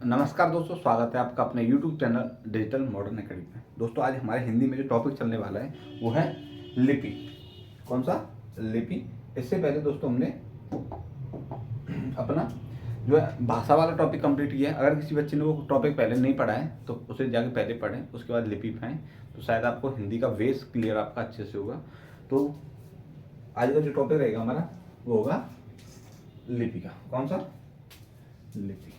नमस्कार दोस्तों, स्वागत है आपका अपने YouTube channel digital modern academy में। दोस्तों आज हमारे हिंदी में जो टॉपिक चलने वाला है वो है लिपि। कौन सा? लिपि। इससे पहले दोस्तों हमने अपना जो है भाषा वाला टॉपिक कंप्लीट किया है। अगर किसी बच्चे ने वो टॉपिक पहले नहीं पढ़ा है तो उसे जाके पहले पढ़ें, उसके बाद लिपि पाएँ तो शायद आपको हिंदी का बेस क्लियर आपका अच्छे से होगा। तो आज का जो टॉपिक रहेगा हमारा वो होगा लिपि का। कौन सा? लिपि।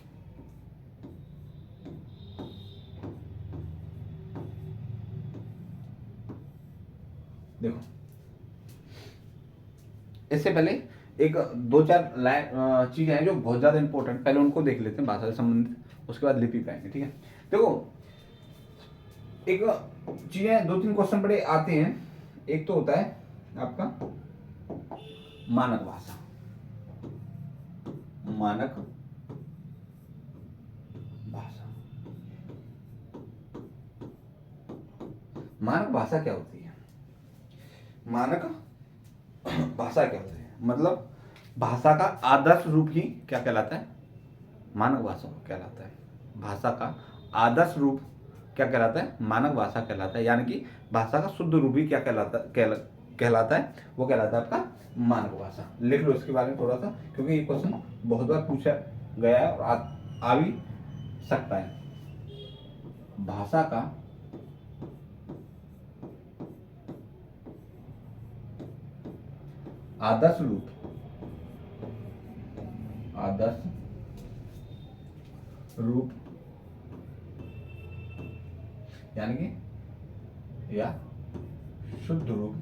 देखो, इससे पहले एक दो चार लाइन चीजें हैं जो बहुत ज्यादा इंपॉर्टेंट, पहले उनको देख लेते हैं भाषा से संबंधित, उसके बाद लिपि पे आएंगे। ठीक है, देखो एक चीजें दो तीन क्वेश्चन बड़े आते हैं। एक तो होता है आपका मानक भाषा। मानक भाषा। मानक भाषा क्या होती है? मानक भाषा क्या होती है मतलब भाषा का आदर्श रूप ही क्या कहलाता है? मानक भाषा कहलाता है। भाषा का आदर्श रूप क्या कहलाता है? मानक भाषा कहलाता है। यानी कि भाषा का शुद्ध रूप ही क्या कहलाता है? वो कहलाता है आपका मानक भाषा। लिख लो इसके बारे में थोड़ा सा, क्योंकि ये क्वेश्चन बहुत बार पूछा गया है और आ भी सकता है। भाषा का आदर्श रूप, आदर्श रूप यानी कि या शुद्ध रूप,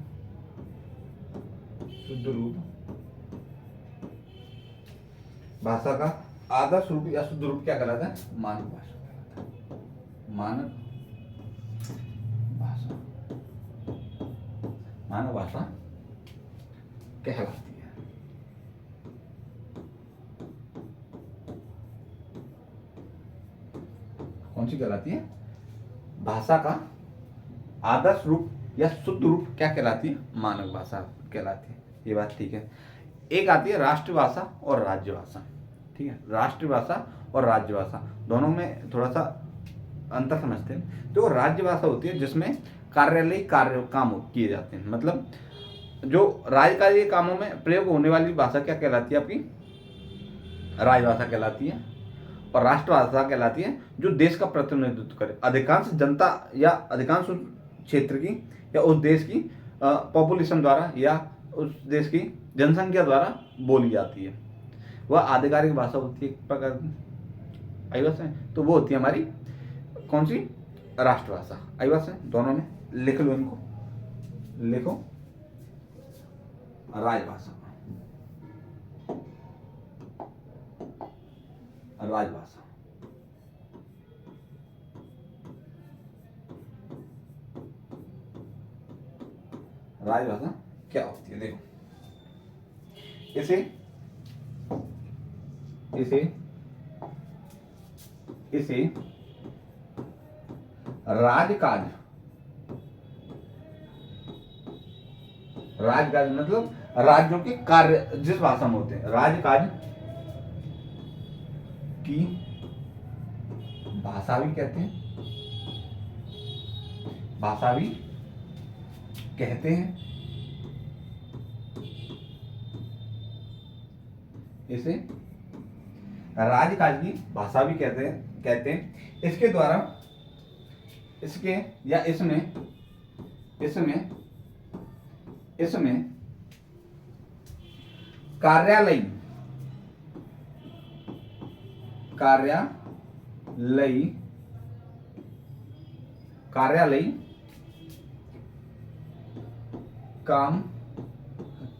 शुद्ध रूप। भाषा का आदर्श रूप या शुद्ध रूप क्या कहलाता है? मानक भाषा कहलाता है। मानक भाषा, मानक भाषा कहलाती है। कौन सी कहलाती है? भाषा का आदर्श रूप या शुद्ध रूप क्या कहलाती है? मानक भाषा कहलाती है। ये बात ठीक है। एक आती है राष्ट्रभाषा और राज्यभाषा। ठीक है, राष्ट्रभाषा और राज्यभाषा दोनों में थोड़ा सा अंतर समझते हैं। तो राज्यभाषा होती है जिसमें कार्यालयी काम किए जाते हैं। मतलब जो राजकार्य कामों में प्रयोग होने वाली भाषा क्या कहलाती है? आपकी राजभाषा कहलाती है। और राष्ट्रभाषा कहलाती है जो देश का प्रतिनिधित्व करे, अधिकांश जनता या अधिकांश क्षेत्र की या उस देश की पॉपुलेशन द्वारा या उस देश की जनसंख्या द्वारा बोली जाती है। वह आधिकारिक भाषा होती है एक प्रकार की। आई बात है? तो वो होती है हमारी कौन सी? राष्ट्रभाषा। आई बात है? दोनों में लिख लो, इनको लिखो। राजभाषा, राजभाषा। राजभाषा क्या होती है? देखो, इसे इसे इसे राजकाज, राजकाज मतलब राज्यों के कार्य जिस भाषा में होते हैं, राजकाज की भाषा भी कहते हैं, भाषा भी कहते हैं। इसे राजकाज की भाषा भी कहते हैं। इसके द्वारा, इसके या इसमें इसमें इसमें कार्यालयी कार्यालयी कार्यालयी काम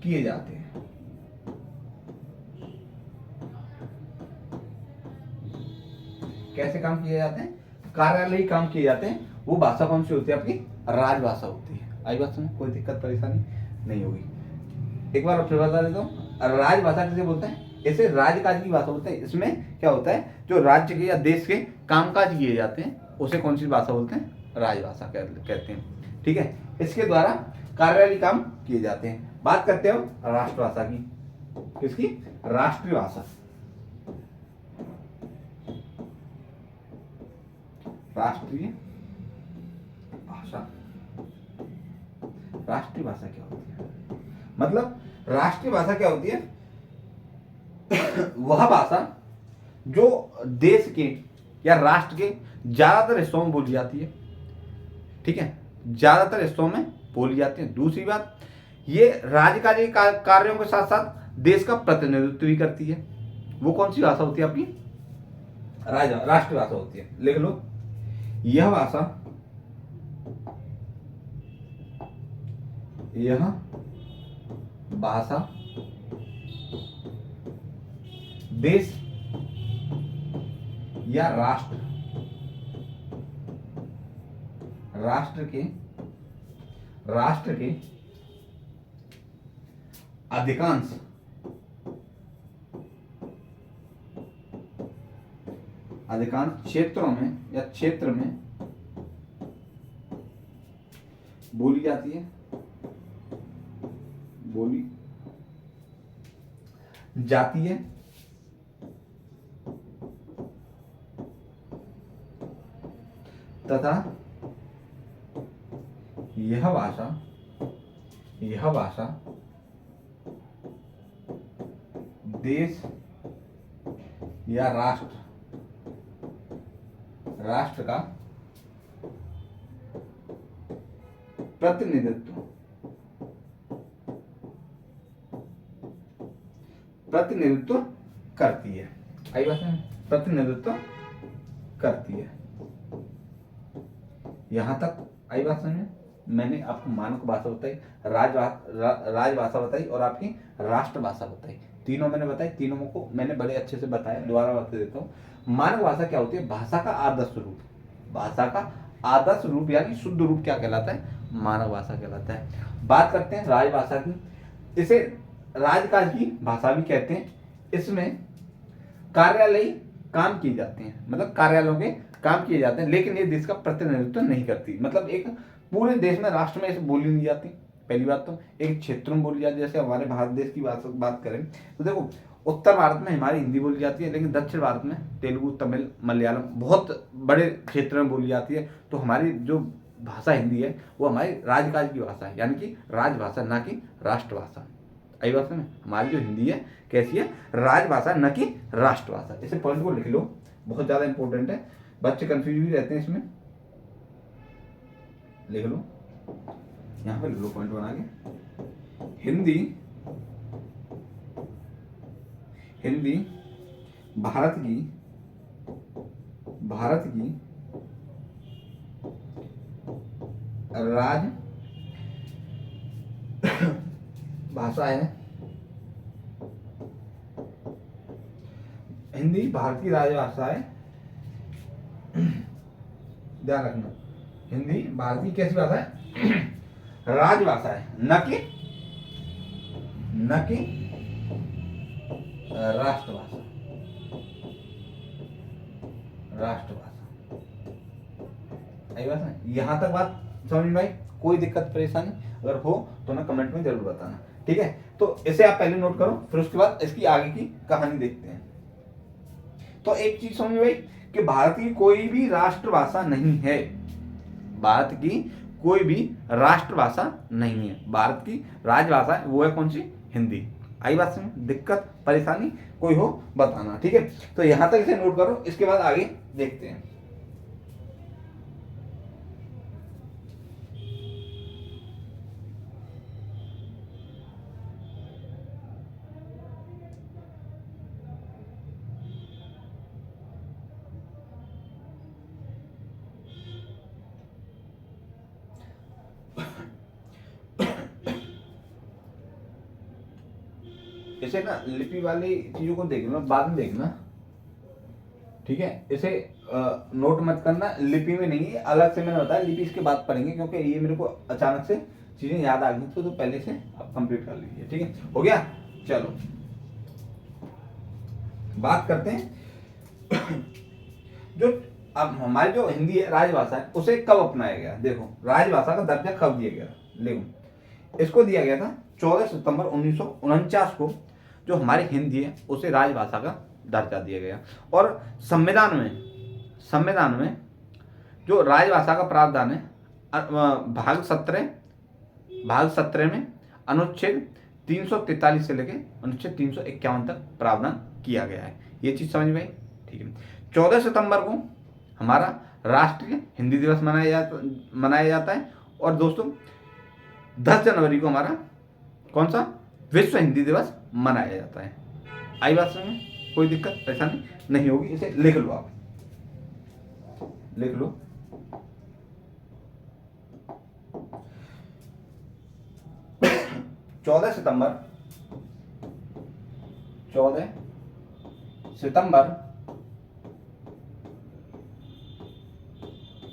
किए जाते हैं। कैसे काम किए जाते हैं? कार्यालयी काम किए जाते हैं। वो भाषा कौन सी होती है? आपकी राजभाषा होती है। आई बात समझ? कोई दिक्कत परेशानी नहीं होगी। एक बार फिर बता देता हूँ, राजभाषा किसे बोलते हैं? इसे राजकाज की भाषा बोलते हैं। इसमें क्या होता है? जो राज्य के या देश के कामकाज किए जाते हैं उसे कौन सी भाषा बोलते हैं? राजभाषा कहते हैं। ठीक है, इसके द्वारा कार्यालयी काम किए जाते हैं। बात करते हो राष्ट्रभाषा की। किसकी? राष्ट्रीय भाषा। राष्ट्रीय भाषा। राष्ट्रीय भाषा क्या होती है? मतलब राष्ट्रीय भाषा क्या होती है? वह भाषा जो देश के या राष्ट्र के ज्यादातर हिस्सों में बोली जाती है। ठीक है, ज्यादातर हिस्सों में बोली जाती है। दूसरी बात, ये राज्यकारी कार्यों के साथ साथ देश का प्रतिनिधित्व भी करती है। वो कौन सी भाषा होती है? अपनी राष्ट्रीय भाषा होती है। लिख लो, यह भाषा देश या राष्ट्र के अधिकांश क्षेत्रों में या क्षेत्र में बोली जाती है तथा यह भाषा देश या राष्ट्र का प्रतिनिधित्व करती है। आई बात है? प्रतिनिधित्व करती है। यहां तक आई बात समझ में? मैंने आपको मानक भाषा बताई, राजभाषा बताई और आपकी राष्ट्रभाषा बताई। तीनों मैंने बताई, तीनों को मैंने बड़े अच्छे से बताया। दोबारा बता देता हूँ। मानक भाषा क्या होती है? भाषा का आदर्श रूप। भाषा का आदर्श रूप यानी शुद्ध रूप क्या कहलाता है? मानक भाषा कहलाता है। बात करते हैं राजभाषा की। इसे राजकाज की भाषा भी कहते हैं। इसमें कार्यालयी काम किए जाते हैं, मतलब कार्यालयों के काम किए जाते हैं, लेकिन ये देश का प्रतिनिधित्व नहीं करती। मतलब एक पूरे देश में, राष्ट्र में इसे बोली नहीं जाती। पहली बात तो एक क्षेत्र में बोली जाती है। जैसे हमारे भारत देश की बात करें तो देखो, उत्तर भारत में हमारी हिंदी बोली जाती है, लेकिन दक्षिण भारत में तेलुगु, तमिल, मलयालम बहुत बड़े क्षेत्र में बोली जाती है। तो हमारी जो भाषा हिंदी है वो हमारी राजकाज की भाषा है, यानी कि राजभाषा, ना कि राष्ट्रभाषा। आई बात में? हमारी जो हिंदी है कैसी है? राजभाषा, न कि राष्ट्रभाषा। इसे पॉइंट को लिख लो, बहुत ज्यादा इंपॉर्टेंट है। बच्चे कंफ्यूज भी रहते हैं इसमें। लिख लो, यहां पे लिख लो पॉइंट बना के। हिंदी भारत की राज भाषा है। हिंदी भारत की राजभाषा है। ध्यान रखना, हिंदी भारत की कैसी भाषा है? राजभाषा है, न कि राष्ट्रभाषा। यहां तक बात समझ में भाई? कोई दिक्कत परेशानी अगर हो तो मैं कमेंट में जरूर बताना। ठीक है, तो इसे आप पहले नोट करो, फिर उसके बाद इसकी आगे की कहानी देखते हैं। तो एक चीज समझ भाई कि भारत की कोई भी राष्ट्रभाषा नहीं है। भारत की कोई भी राष्ट्रभाषा नहीं है। भारत की राजभाषा है, वो है कौन सी? हिंदी। आई बात समझ? दिक्कत परेशानी कोई हो बताना। ठीक है, तो यहां तक इसे नोट करो, इसके बाद आगे देखते हैं। इसे ना लिपि वाली चीजों को देखना, बाद में देखना। ठीक है, इसे नोट मत करना, लिपि में नहीं है, अलग से मैंने बताया। लिपि इसके बाद पढ़ेंगे, क्योंकि ये मेरे को अचानक से चीजें याद आ गई तो पहले से आप कंप्लीट कर लीजिए। ठीक है, हो गया? चलो बात करते हैं। जो अब हमारी जो हिंदी है राजभाषा है, उसे कब अपनाया गया? देखो, राजभाषा का दर्जा कब दिया गया? देखो, इसको दिया गया था 14 सितंबर 1949 को। जो हमारी हिंदी है उसे राजभाषा का दर्जा दिया गया। और संविधान में जो राजभाषा का प्रावधान है भाग 17 में अनुच्छेद 343 से लेके अनुच्छेद 351 तक प्रावधान किया गया है। ये चीज समझ में आई? ठीक है। 14 सितंबर को हमारा राष्ट्रीय हिंदी दिवस मनाया जाता है। और दोस्तों 10 जनवरी को हमारा कौन सा विश्व हिंदी दिवस मनाया जाता है। आई बात समझ में? कोई दिक्कत परेशानी नहीं होगी। इसे लिख लो, आप लिख लो। चौदह सितंबर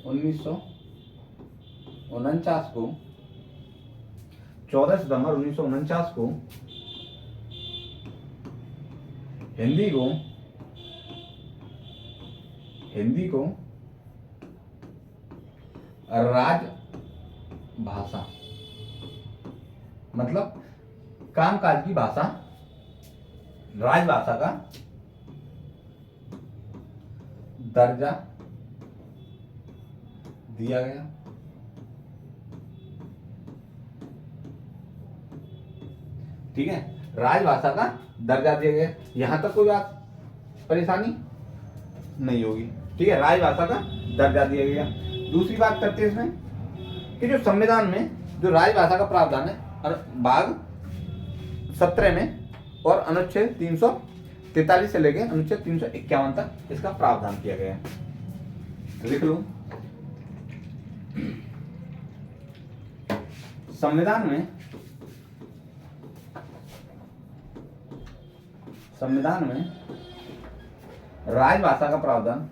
1949 को 14 सितंबर 1949 को हिंदी को राजभाषा मतलब कामकाज की भाषा राजभाषा का दर्जा दिया गया। ठीक है, राजभाषा का दर्जा दिया गया। यहां तक कोई बात परेशानी नहीं होगी। ठीक है, राजभाषा का दर्जा दिया गया। दूसरी बात करते हैं इसमें कि जो संविधान में जो राजभाषा का प्रावधान है और भाग 17 में और अनुच्छेद 343 से लेकर अनुच्छेद 351 तक इसका प्रावधान किया गया है। लिख लो। संविधान में राजभाषा का प्रावधान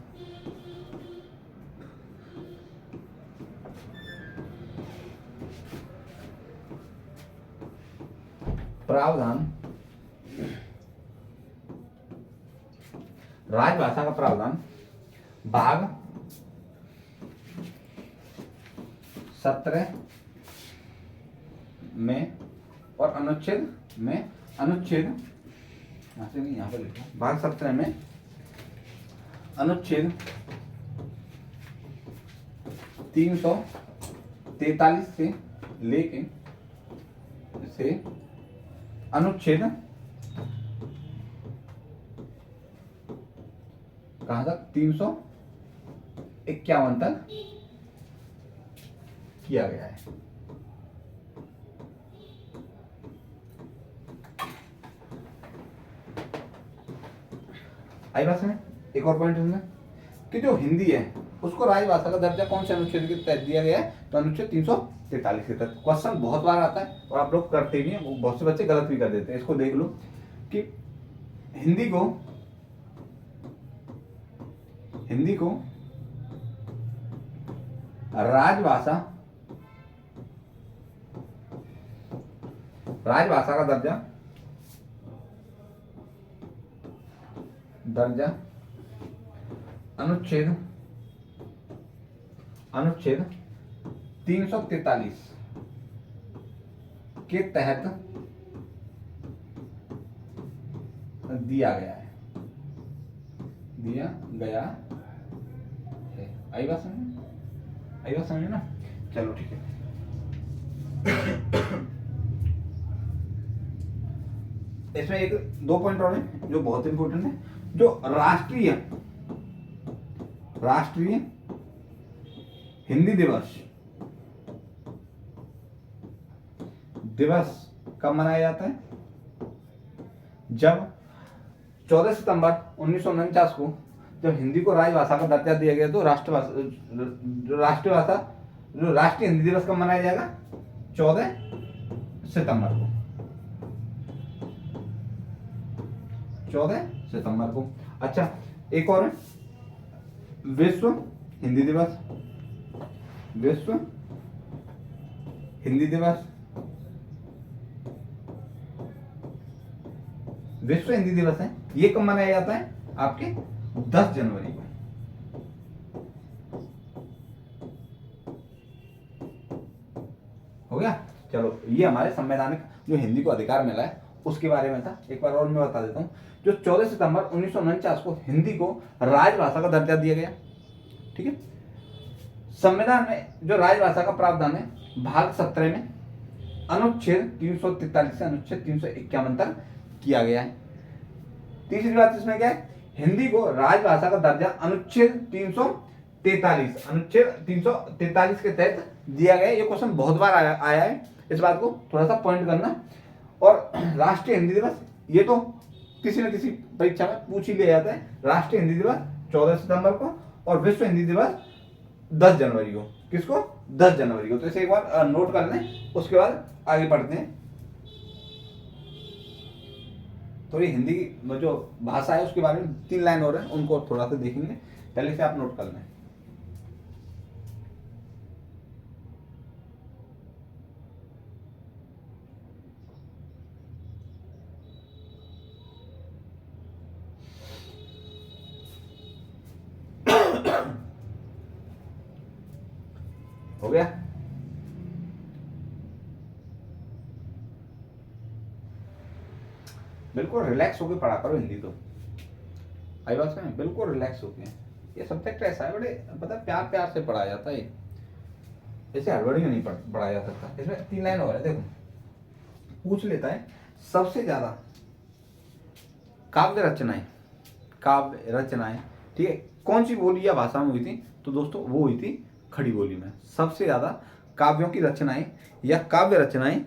राजभाषा का प्रावधान भाग 17 में और अनुच्छेद यहाँ पे लिखो। भाग 17 में अनुच्छेद 343 से लेके अनुच्छेद कहां तक 351 तक किया गया है। आई बात में? एक और पॉइंट इसमें कि जो हिंदी है उसको राजभाषा का दर्जा कौन से अनुच्छेद के तहत दिया गया है? तो अनुच्छेद 343 के तहत। क्वेश्चन बहुत बार आता है और आप लोग करते भी हैं, बहुत से बच्चे गलत भी कर देते हैं। इसको देख लो कि हिंदी को राजभाषा का दर्जा अनुच्छेद 343 के तहत दिया गया है। आई बात समझ ना? चलो ठीक है। इसमें एक दो पॉइंट और है जो बहुत इंपॉर्टेंट है। जो राष्ट्रीय हिंदी दिवस कब मनाया जाता है? जब 14 सितंबर 1949 को जब हिंदी को राजभाषा का दर्जा दिया गया तो राष्ट्रीय हिंदी दिवस कब मनाया जाएगा? 14 सितंबर को। अच्छा, एक और है विश्व हिंदी दिवस है। ये कब मनाया जाता है? आपके 10 जनवरी को। हो गया? चलो, ये हमारे संवैधानिक जो हिंदी को अधिकार मिला है उसके बारे में था। एक बार और मैं बता देता हूं। जो 14 सितंबर 1949 को हिंदी को राजभाषा का दर्जा दिया गया, ठीक है, संविधान में जो राजभाषा का प्रावधान है भाग 17 में अनुच्छेद 343 से अनुच्छेद 351 तक किया गया है। तीसरी बात इसमें क्या है, हिंदी को राजभाषा का दर्जा अनुच्छेद 343 के तहत दिया गया है। ये क्वेश्चन बहुत बार आया है, इस बात को थोड़ा सा पॉइंट करना। और राष्ट्रीय हिंदी दिवस, ये तो किसी न किसी परीक्षा में पूछ ही लिया जाता है। राष्ट्रीय हिंदी दिवस 14 सितंबर को और विश्व हिंदी दिवस 10 जनवरी को। किसको? 10 जनवरी को। तो इसे एक बार नोट कर लें, उसके बाद आगे पढ़ते हैं। थोड़ी हिंदी में जो भाषा है उसके बारे में 3 लाइन और है, उनको थोड़ा सा देखेंगे, पहले से आप नोट कर लें। हो गया? बिल्कुल रिलैक्स होके पढ़ा करो हिंदी तो। आई बात समझ? बिल्कुल रिलैक्स होके। ये सब्जेक्ट ऐसा है बड़े, पता प्यार प्यार से पढ़ाया जाता है, ऐसे हड़बड़ी में नहीं पढ़ाया जा सकता। इसमें 3 लाइन और है, देखो पूछ लेता है सबसे ज्यादा काव्य रचनाएं ठीक है कौन सी बोली या भाषा में हुई थी? तो दोस्तों वो हुई थी खड़ी बोली में। सबसे ज्यादा काव्यों की रचनाएं या काव्य रचनाएं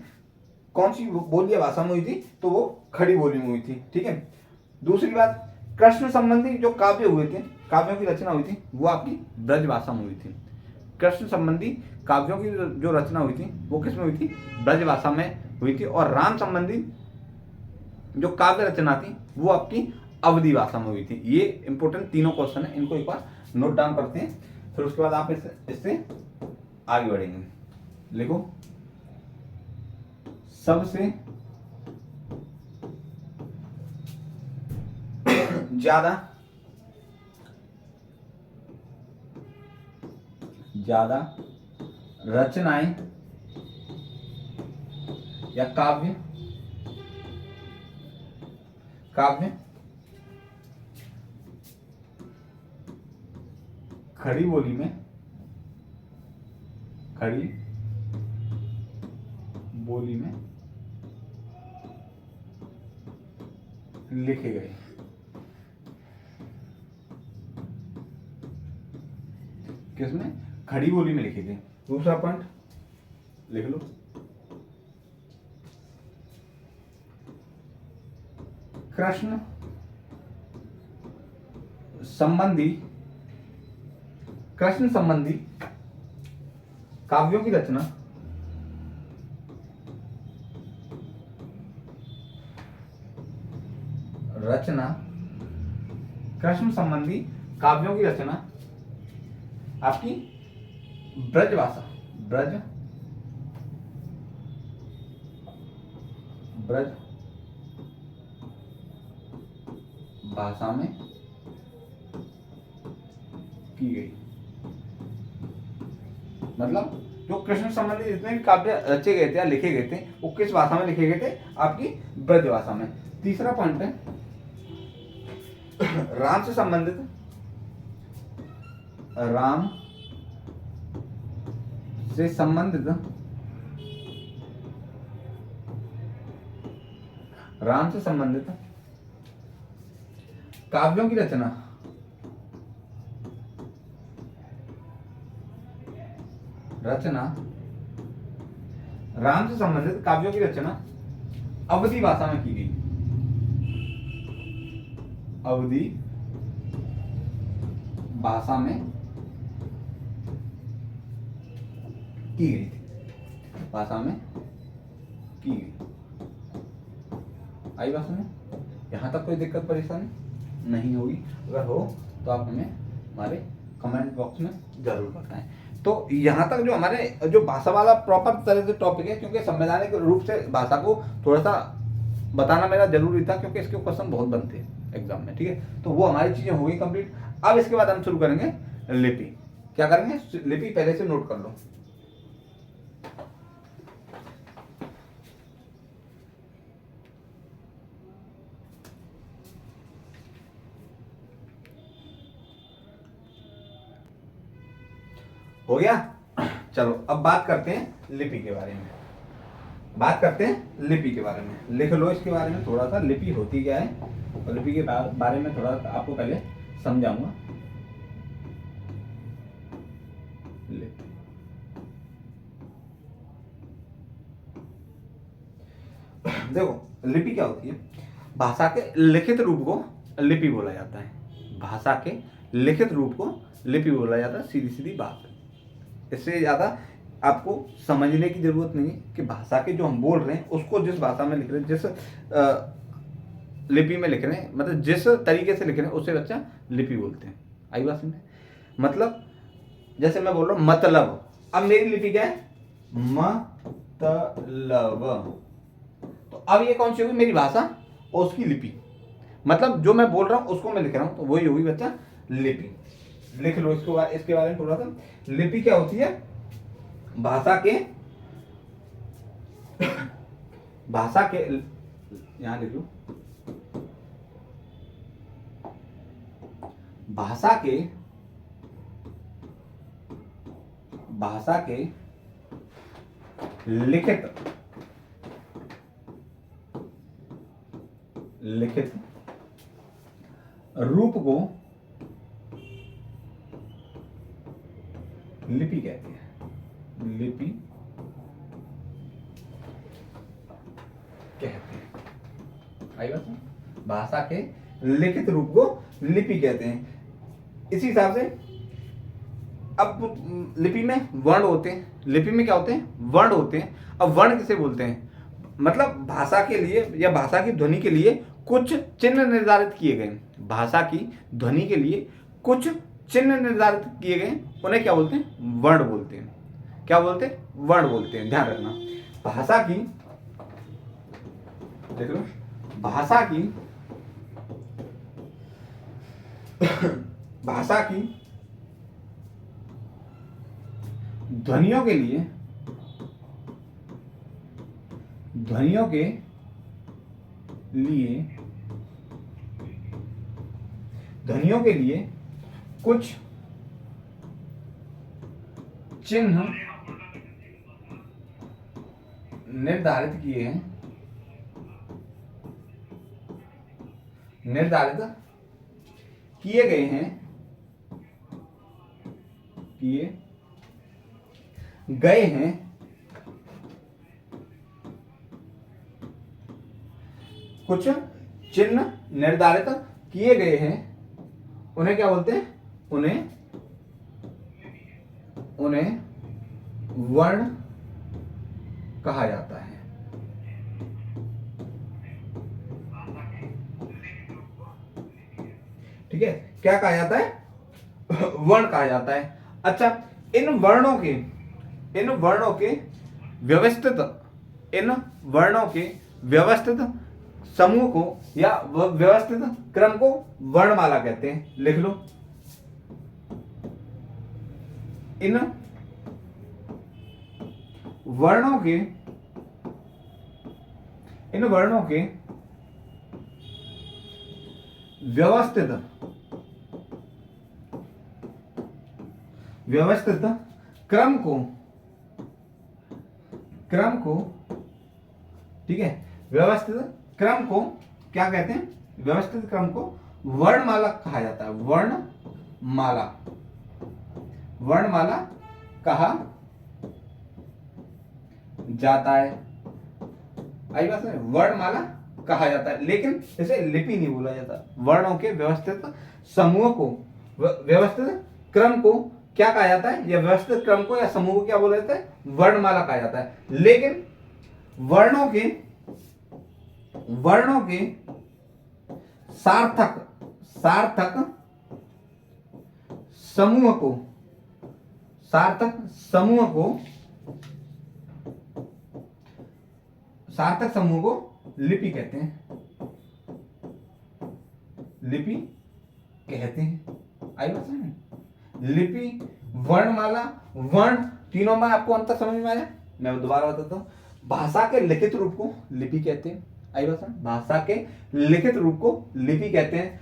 कौन सी बोली या भाषा में हुई थी? तो वो खड़ी बोली में हुई थी। ठीक है। दूसरी बात, कृष्ण संबंधी जो काव्य हुए थे, काव्यों की रचना हुई थी, वो आपकी ब्रज भाषा में हुई थी। कृष्ण संबंधी काव्यों की जो रचना हुई थी वो किस में हुई थी? ब्रज भाषा में हुई थी। और राम संबंधी जो काव्य रचना थी वो आपकी अवधी भाषा में हुई थी। ये इंपॉर्टेंट तीनों क्वेश्चन है, इनको एक बार नोट डाउन करते हैं, फिर उसके बाद आप इससे आगे बढ़ेंगे। लिखो, सबसे ज्यादा रचनाएं या काव्य खड़ी बोली में लिखे गए। किसमें? खड़ी बोली में लिखे गए। दूसरा पॉइंट लिख लो, कृष्ण संबंधी काव्यों की रचना कृष्ण संबंधी काव्यों की रचना आपकी ब्रज भाषा में की गई। मतलब जो कृष्ण संबंधी जितने भी काव्य रचे गए थे या लिखे गए थे वो किस भाषा में लिखे गए थे? आपकी ब्रज भाषा में। तीसरा पॉइंट है, राम से संबंधित काव्यों की रचना राम से संबंधित काव्यों की रचना अवधी भाषा में की गई। अवधी भाषा में की गई थी। आई बात में? यहां तक कोई दिक्कत परेशानी नहीं होगी। अगर हो तो आप हमें हमारे कमेंट बॉक्स में जरूर बताएं। तो यहाँ तक जो हमारे जो भाषा वाला प्रॉपर तरह से टॉपिक है, क्योंकि संवैधानिक रूप से भाषा को थोड़ा सा बताना मेरा जरूरी था, क्योंकि इसके क्वेश्चन बहुत बनते हैं एग्जाम में। ठीक है, तो वो हमारी चीजें हो गई कंप्लीट। अब इसके बाद हम शुरू करेंगे लिपि। क्या करेंगे? लिपि पहले से नोट कर लो। हो गया। चलो अब बात करते हैं लिपि के बारे में। बात करते हैं लिपि के बारे में। लिख लो इसके बारे में थोड़ा सा, लिपि होती क्या है, और लिपि के बारे में थोड़ा सा आपको पहले समझाऊंगा। लिपि, देखो लिपि क्या होती है, भाषा के लिखित रूप को लिपि बोला जाता है। भाषा के लिखित रूप को लिपि बोला जाता है, सीधी सीधी बात। इससे ज्यादा आपको समझने की जरूरत नहीं है कि भाषा के जो हम बोल रहे हैं उसको जिस भाषा में लिख रहे हैं, जिस लिपि में लिख रहे हैं, मतलब जिस तरीके से लिख रहे हैं उसे बच्चा लिपि बोलते हैं। आई बात समझ? मतलब जैसे मैं बोल रहा हूं मतलब, अब मेरी लिपि क्या है, मतलब। तो अब ये कौन सी होगी, मेरी भाषा और उसकी लिपि। मतलब जो मैं बोल रहा हूं उसको मैं लिख रहा हूं, तो वही होगी बच्चा लिपि। लिख लो इसके बारे में थोड़ा सा। लिपि क्या होती है, भाषा के यहां लिख लो, भाषा के लिखित रूप को लिपि कहते हैं। लिपि कहते हैं। आई बात? भाषा के लिखित रूप को लिपि कहते हैं। इसी हिसाब से अब लिपि में वर्ण होते हैं। लिपि में क्या होते हैं, वर्ण होते हैं। अब वर्ण किसे बोलते हैं, मतलब भाषा के लिए या भाषा की ध्वनि के लिए कुछ चिन्ह निर्धारित किए गए। भाषा की ध्वनि के लिए कुछ चिन्ह निर्धारित किए गए, उन्हें क्या बोलते हैं, वर्ण बोलते हैं। क्या बोलते हैं, वर्ण बोलते हैं। ध्यान रखना, भाषा की, देख लो, भाषा की ध्वनियों के लिए कुछ चिन्ह निर्धारित किए गए हैं। कुछ चिन्ह निर्धारित किए गए हैं, उन्हें क्या बोलते हैं, उन्हें वर्ण कहा जाता है। ठीक है, क्या कहा जाता है, वर्ण कहा जाता है। अच्छा, इन वर्णों के व्यवस्थित समूह को या व्यवस्थित क्रम को वर्णमाला कहते हैं। लिख लो, इन वर्णों के व्यवस्थित क्रम को, ठीक है, व्यवस्थित क्रम को क्या कहते हैं, व्यवस्थित क्रम को वर्णमाला कहा जाता है। वर्णमाला कहा जाता है। आई बात है, वर्णमाला कहा जाता है, लेकिन इसे लिपि नहीं बोला जाता। वर्णों के व्यवस्थित समूह को, व्यवस्थित क्रम को क्या कहा जाता है, या व्यवस्थित क्रम को या समूह को क्या बोला जाता है, वर्णमाला कहा जाता है। लेकिन वर्णों के सार्थक समूह को लिपि कहते हैं। आई बात समझ में? लिपि, वर्णमाला, वर्ण, तीनों में आपको अंतर समझ में आया? मैं दोबारा बताता हूं, भाषा के लिखित रूप को लिपि कहते हैं। आई बात समझ? भाषा के लिखित रूप को लिपि कहते हैं।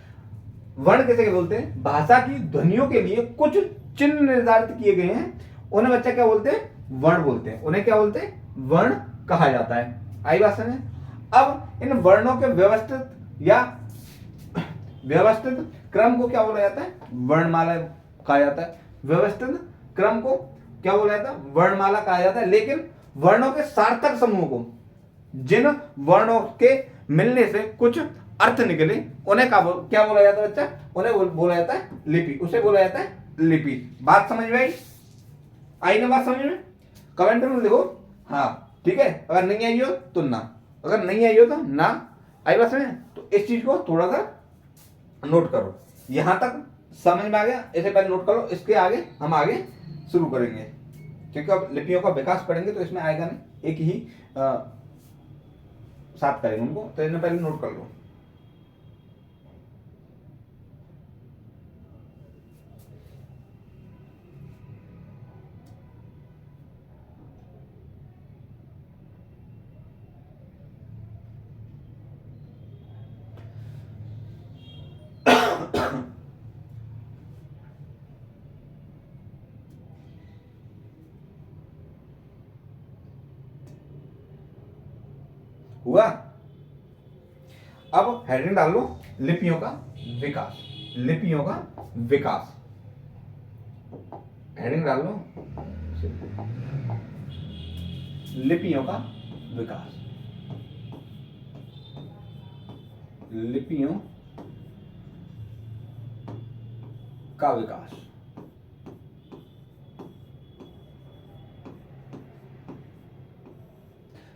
वर्ण किसे बोलते हैं, भाषा की ध्वनियों के लिए कुछ चिन्ह निर्धारित किए गए हैं, उन्हें बच्चा क्या बोलते हैं, वर्ण बोलते हैं। उन्हें क्या बोलते हैं, वर्ण कहा जाता है। आई बात समझ। अब इन वर्णों के व्यवस्थित क्रम को क्या बोला जाता है, वर्णमाला कहा जाता है। व्यवस्थित क्रम को क्या बोला जाता है, वर्णमाला कहा जाता है। लेकिन वर्णों के सार्थक समूह को, जिन वर्णों के मिलने से कुछ अर्थ निकले, उन्हें क्या बोला जाता है बच्चा, उन्हें बोला जाता है लिपि। उसे बोला जाता है लिपि। बात समझ में आई ना, बात समझ में? कमेंट में लिखो हाँ, ठीक है। अगर नहीं आई हो तो ना, अगर नहीं आई हो तो ना। आई बात समझ? तो इस चीज को थोड़ा सा नोट करो। यहां तक समझ में आ गया, इसे पहले नोट करो, इसके आगे हम आगे शुरू करेंगे, क्योंकि अब लिपियों का विकास पढ़ेंगे तो इसमें आएगा नहीं, एक ही साथ करेंगे उनको। तो इन्हें पहले नोट कर लो। हुआ? अब हेडिंग डाल लो, लिपियों का विकास। लिपियों का विकास, हेडिंग डाल लो, लिपियों का विकास। लिपियों का विकास।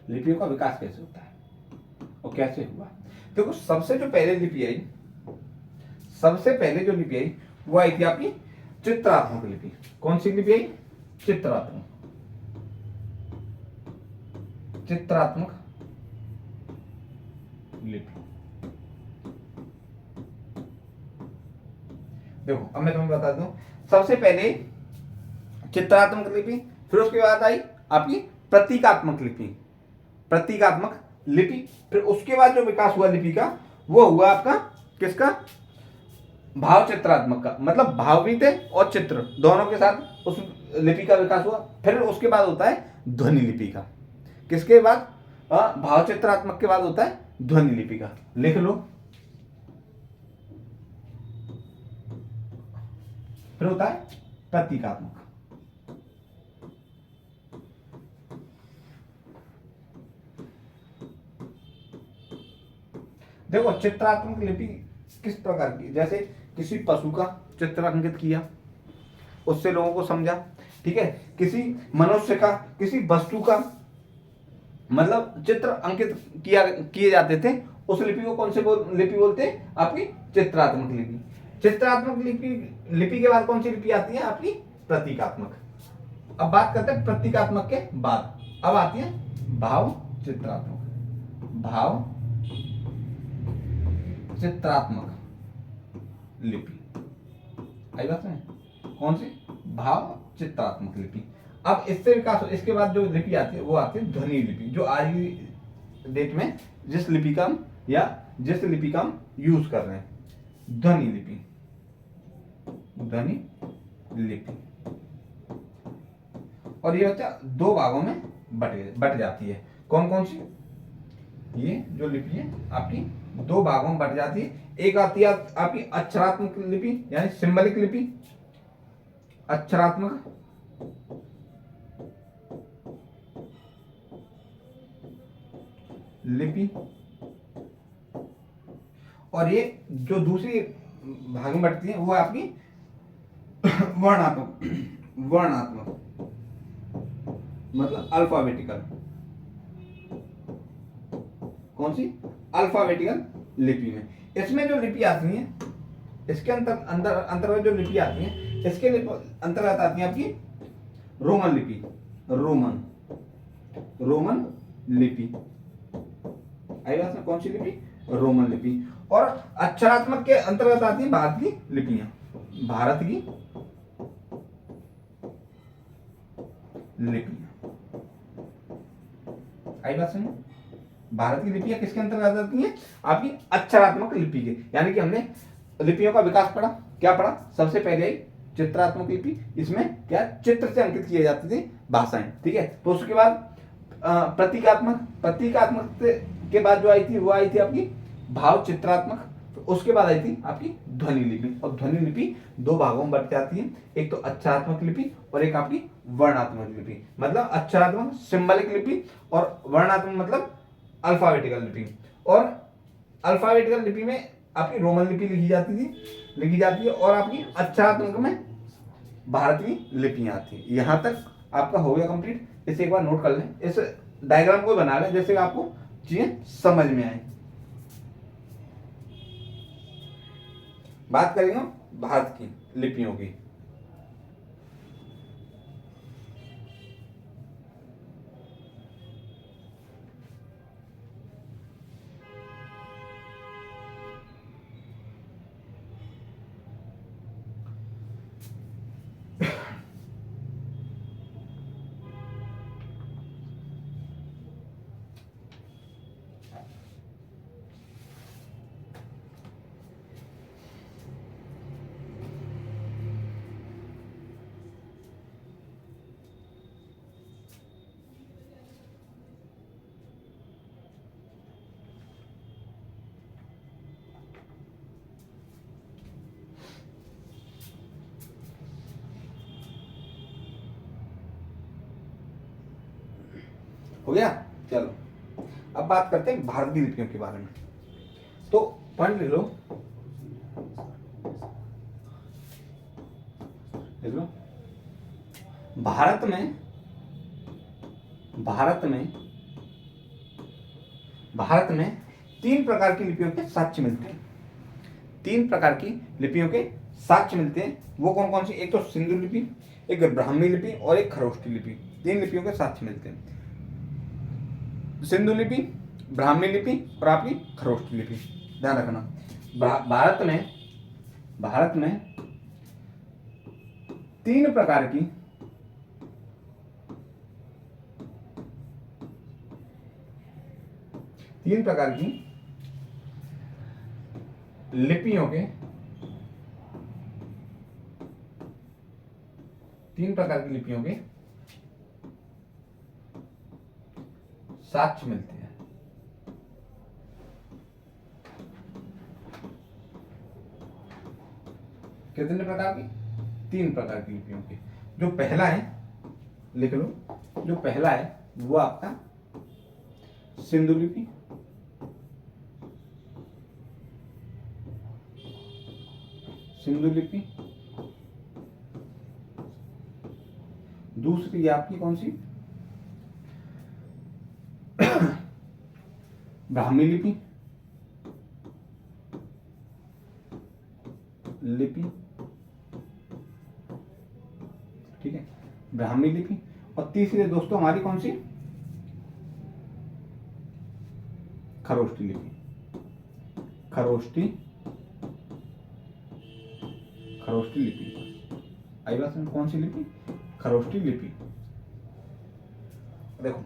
लिपियों का विकास कैसे होता है और कैसे हुआ? देखो, सबसे जो पहले लिपि आई, सबसे पहले जो लिपि आई वो आई थी आपकी चित्रात्मक लिपि। कौन सी लिपि आई? चित्रात्मक। चित्रात्मक लिपि। देखो, अब मैं तुम्हें बता दूं, सबसे पहले चित्रात्मक लिपि, फिर उसके बाद आई आपकी प्रतीकात्मक लिपि। प्रतीकात्मक लिपि, फिर उसके बाद जो विकास हुआ लिपि का, वो हुआ आपका किसका? भाव चित्रात्मक का। मतलब भाव भी थे और चित्र दोनों के साथ उस लिपि का विकास हुआ। फिर उसके बाद होता है ध्वनि लिपि का। किसके बाद? भाव चित्रात्मक के बाद होता है ध्वनि लिपि का। लिख लो। फिर होता है प्रतीकात्मक। देखो, चित्रात्मक लिपि किस प्रकार की, जैसे किसी पशु का चित्र अंकित किया, उससे लोगों को समझा, ठीक है। किसी मनुष्य का, किसी वस्तु का मतलब चित्र अंकित किए जाते थे, उस लिपि को कौन से लिपि बोलते हैं? आपकी चित्रात्मक लिपि। चित्रात्मक लिपि के बाद कौन सी लिपि आती है? आपकी प्रतीकात्मक। अब बात करते हैं प्रतीकात्मक के बाद, अब आती है भाव चित्रात्मक। भाव चित्रात्मक लिपि। आई बात में? कौन सी? भाव चित्रात्मक लिपि। अब इससे विकास, इसके बाद जो लिपि आती है वो आती है ध्वनि लिपि, जो आज की डेट में जिस लिपि का हम यूज कर रहे हैं, ध्वनि लिपि। ध्वनि लिपि। और ये बच्चा दो भागों में बट जाती है। कौन कौन सी? ये जो लिपि है आपकी दो भागों में बट जाती है। एक आती है आपकी अक्षरात्मक लिपि, यानी सिंबलिक लिपि। अक्षरात्मक लिपि। और ये जो दूसरी भाग में बटती है वो आपकी वर्णात्मक। वर्णात्मक मतलब अल्फाबेटिकल। कौन सी? अल्फाबेटिकल लिपि में। इसमें जो लिपि आती है, इसके अंतर्गत जो लिपि आती है, इसके अंतर्गत आती है आपकी रोमन लिपि। रोमन लिपि। आई बात में? कौन सी लिपि? रोमन लिपि। और अक्षरात्मक के अंतर्गत आती है भारत की लिपियां। भारत की लिपियां। आई बात समझ? भारत की लिपियां किसके अंतर्गत आती हैं? आपकी अक्षरात्मक लिपि के। यानी कि हमने लिपियों का विकास पढ़ा, क्या पढ़ा? सबसे पहले आई चित्रात्मक लिपि, इसमें क्या चित्र से अंकित किए जाती थी भाषाएं, ठीक है। तो उसके बाद प्रतीकात्मक के बाद जो आई थी वो आई थी आपकी भाव चित्रात्मक। तो उसके बाद आई थी आपकी ध्वनि लिपि, और ध्वनि लिपि दो भागों में बट जाती है, एक तो अक्षरात्मक लिपि और एक आपकी वर्णात्मक लिपि। मतलब अक्षरात्मक सिंबलिक लिपि और वर्णात्मक मतलब अल्फाबेटिकल लिपि। और अल्फाबेटिकल लिपि में आपकी रोमन लिपि लिखी जाती है और आपकी अक्षरात्मक में भारतीय लिपियां आती है। यहां तक आपका हो गया कंप्लीट। इसे एक बार नोट कर लें, इस डायग्राम को बना लें जैसे आपको चीजें समझ में आए। बात करेंगे भारत की लिपियों की। हो गया, चलो अब बात करते हैं भारतीय लिपियों के बारे में। तो पॉइंट लिख लो, भारत में तीन प्रकार की लिपियों के साक्ष्य मिलते हैं। तीन प्रकार की लिपियों के साक्ष्य मिलते हैं। वो कौन कौन सी? एक तो सिंधु लिपि, एक ब्राह्मी लिपि और एक खरोष्टी लिपि। तीन लिपियों के साक्ष्य मिलते हैं, सिंधु लिपि, ब्राह्मी लिपि और आपकी खरोष्टी लिपि। ध्यान रखना, भारत में तीन प्रकार की लिपियों के साक्ष्य मिलते हैं। कितने प्रकार की? तीन प्रकार की लिपियों के। जो पहला है, लिख लो, जो पहला है वो आपका सिंधु लिपि, दूसरी आपकी कौन सी? ब्राह्मी लिपि, ठीक है, ब्राह्मी लिपि। और तीसरी दोस्तों हमारी कौन सी? खरोष्टी लिपि। खरोष्टी लिपि आई बात समझ? कौन सी लिपि? खरोष्टी लिपि। देखो,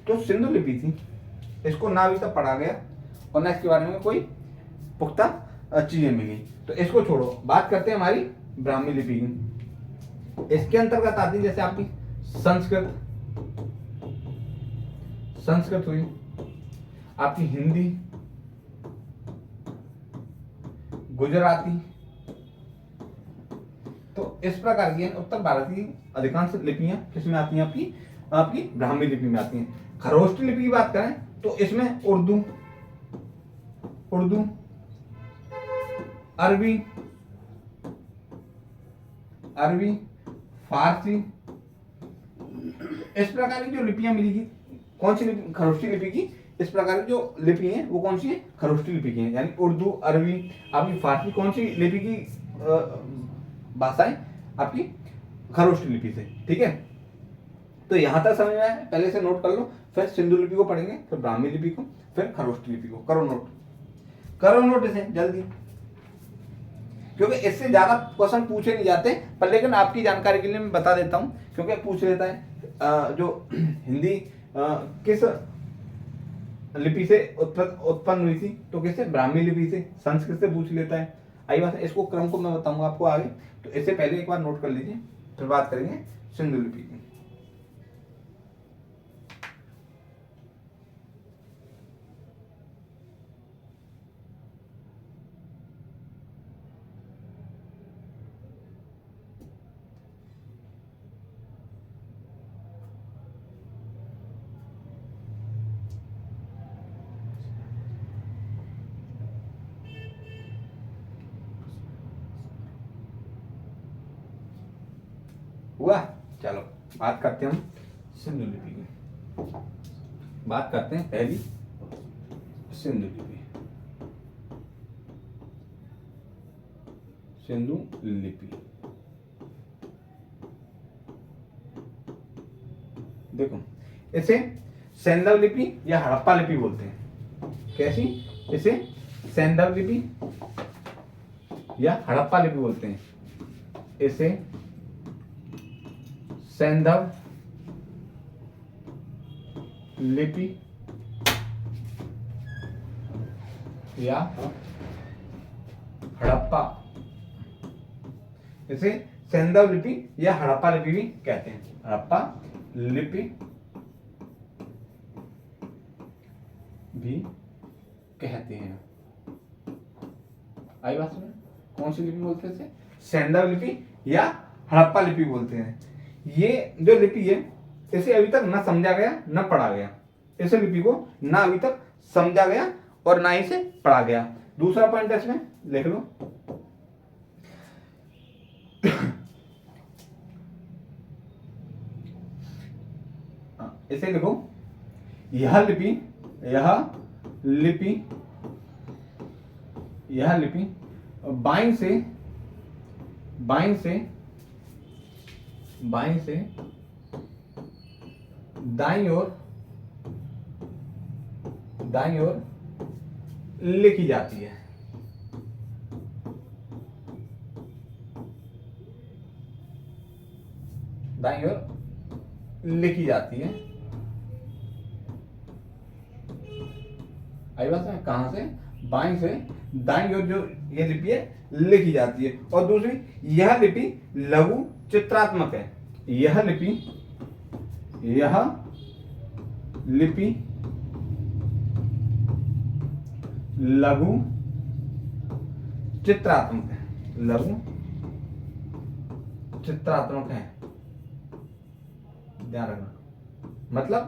जो सिंधु लिपि थी इसको ना अभी तक पढ़ा गया और ना इसके बारे में कोई पुख्ता चीजें मिली, तो इसको छोड़ो। बात करते हैं हमारी ब्राह्मी लिपि की। इसके अंतर्गत आती है जैसे आपकी संस्कृत हुई, आपकी हिंदी, गुजराती। तो इस प्रकार की उत्तर भारत की अधिकांश लिपियां किसमें आती हैं? आपकी ब्राह्मी लिपि में आती हैं। खरोष्टी लिपि की बात करें तो इसमें उर्दू, अरबी, फारसी, इस प्रकार की जो लिपियां मिली। कौन सी लिपि? खरोष्टी लिपि की। इस प्रकार की जो लिपि है वो कौन सी है? खरोष्टी लिपि की है। यानी उर्दू, अरबी, आपकी फारसी, कौन सी लिपि की भाषाएं? आपकी खरोष्टी लिपि से, ठीक है। तो यहां तक समझ में आया? पहले से नोट कर लो, फिर सिंधु लिपि को पढ़ेंगे, फिर ब्राह्मी लिपि को, फिर खरोष्टी लिपि को। करो नोट इसे जल्दी, क्योंकि इससे ज्यादा क्वेश्चन पूछे नहीं जाते। पर लेकिन आपकी जानकारी के लिए मैं बता देता हूं, क्योंकि पूछ लेता है जो हिंदी किस लिपि से उत्पन्न हुई थी, तो किससे? ब्राह्मी लिपि से। संस्कृत से पूछ लेता है, आई बात है, इसको क्रम को मैं बताऊंगा आपको आगे, तो इससे पहले एक बार नोट कर लीजिए, फिर बात करेंगे सिंधु लिपि की। हुआ, चलो बात करते हैं हम सिंधु लिपि की। बात करते हैं पहली सिंधु लिपि। सिंधु लिपि देखो, इसे सैंधव लिपि या हड़प्पा लिपि बोलते हैं। कैसी? इसे सैंधव लिपि या हड़प्पा लिपि बोलते हैं। इसे सैंधव लिपि या हड़प्पा, इसे सैंधव लिपि या हड़प्पा लिपि भी कहते हैं। हड़प्पा लिपि भी कहते हैं। आई बात समझ? कौन सी लिपि बोलते हैं इसे? सैंधव लिपि या हड़प्पा लिपि बोलते हैं। ये जो लिपि है, इसे अभी तक ना समझा गया ना पढ़ा गया। इस लिपि को ना अभी तक समझा गया और ना इसे पढ़ा गया। दूसरा पॉइंट इसमें लिख लो, इसे लिखो, यह लिपि बाईं से दाईं ओर लिखी जाती है। दाईं ओर लिखी जाती है। आई बात है? कहां से? बाईं से दाईं ओर जो ये लिपि है लिखी जाती है। और दूसरी, यह लिपि लघु चित्रात्मक है। यह लिपि लघु चित्रात्मक है। लघु चित्रात्मक है, ध्यान रखना। मतलब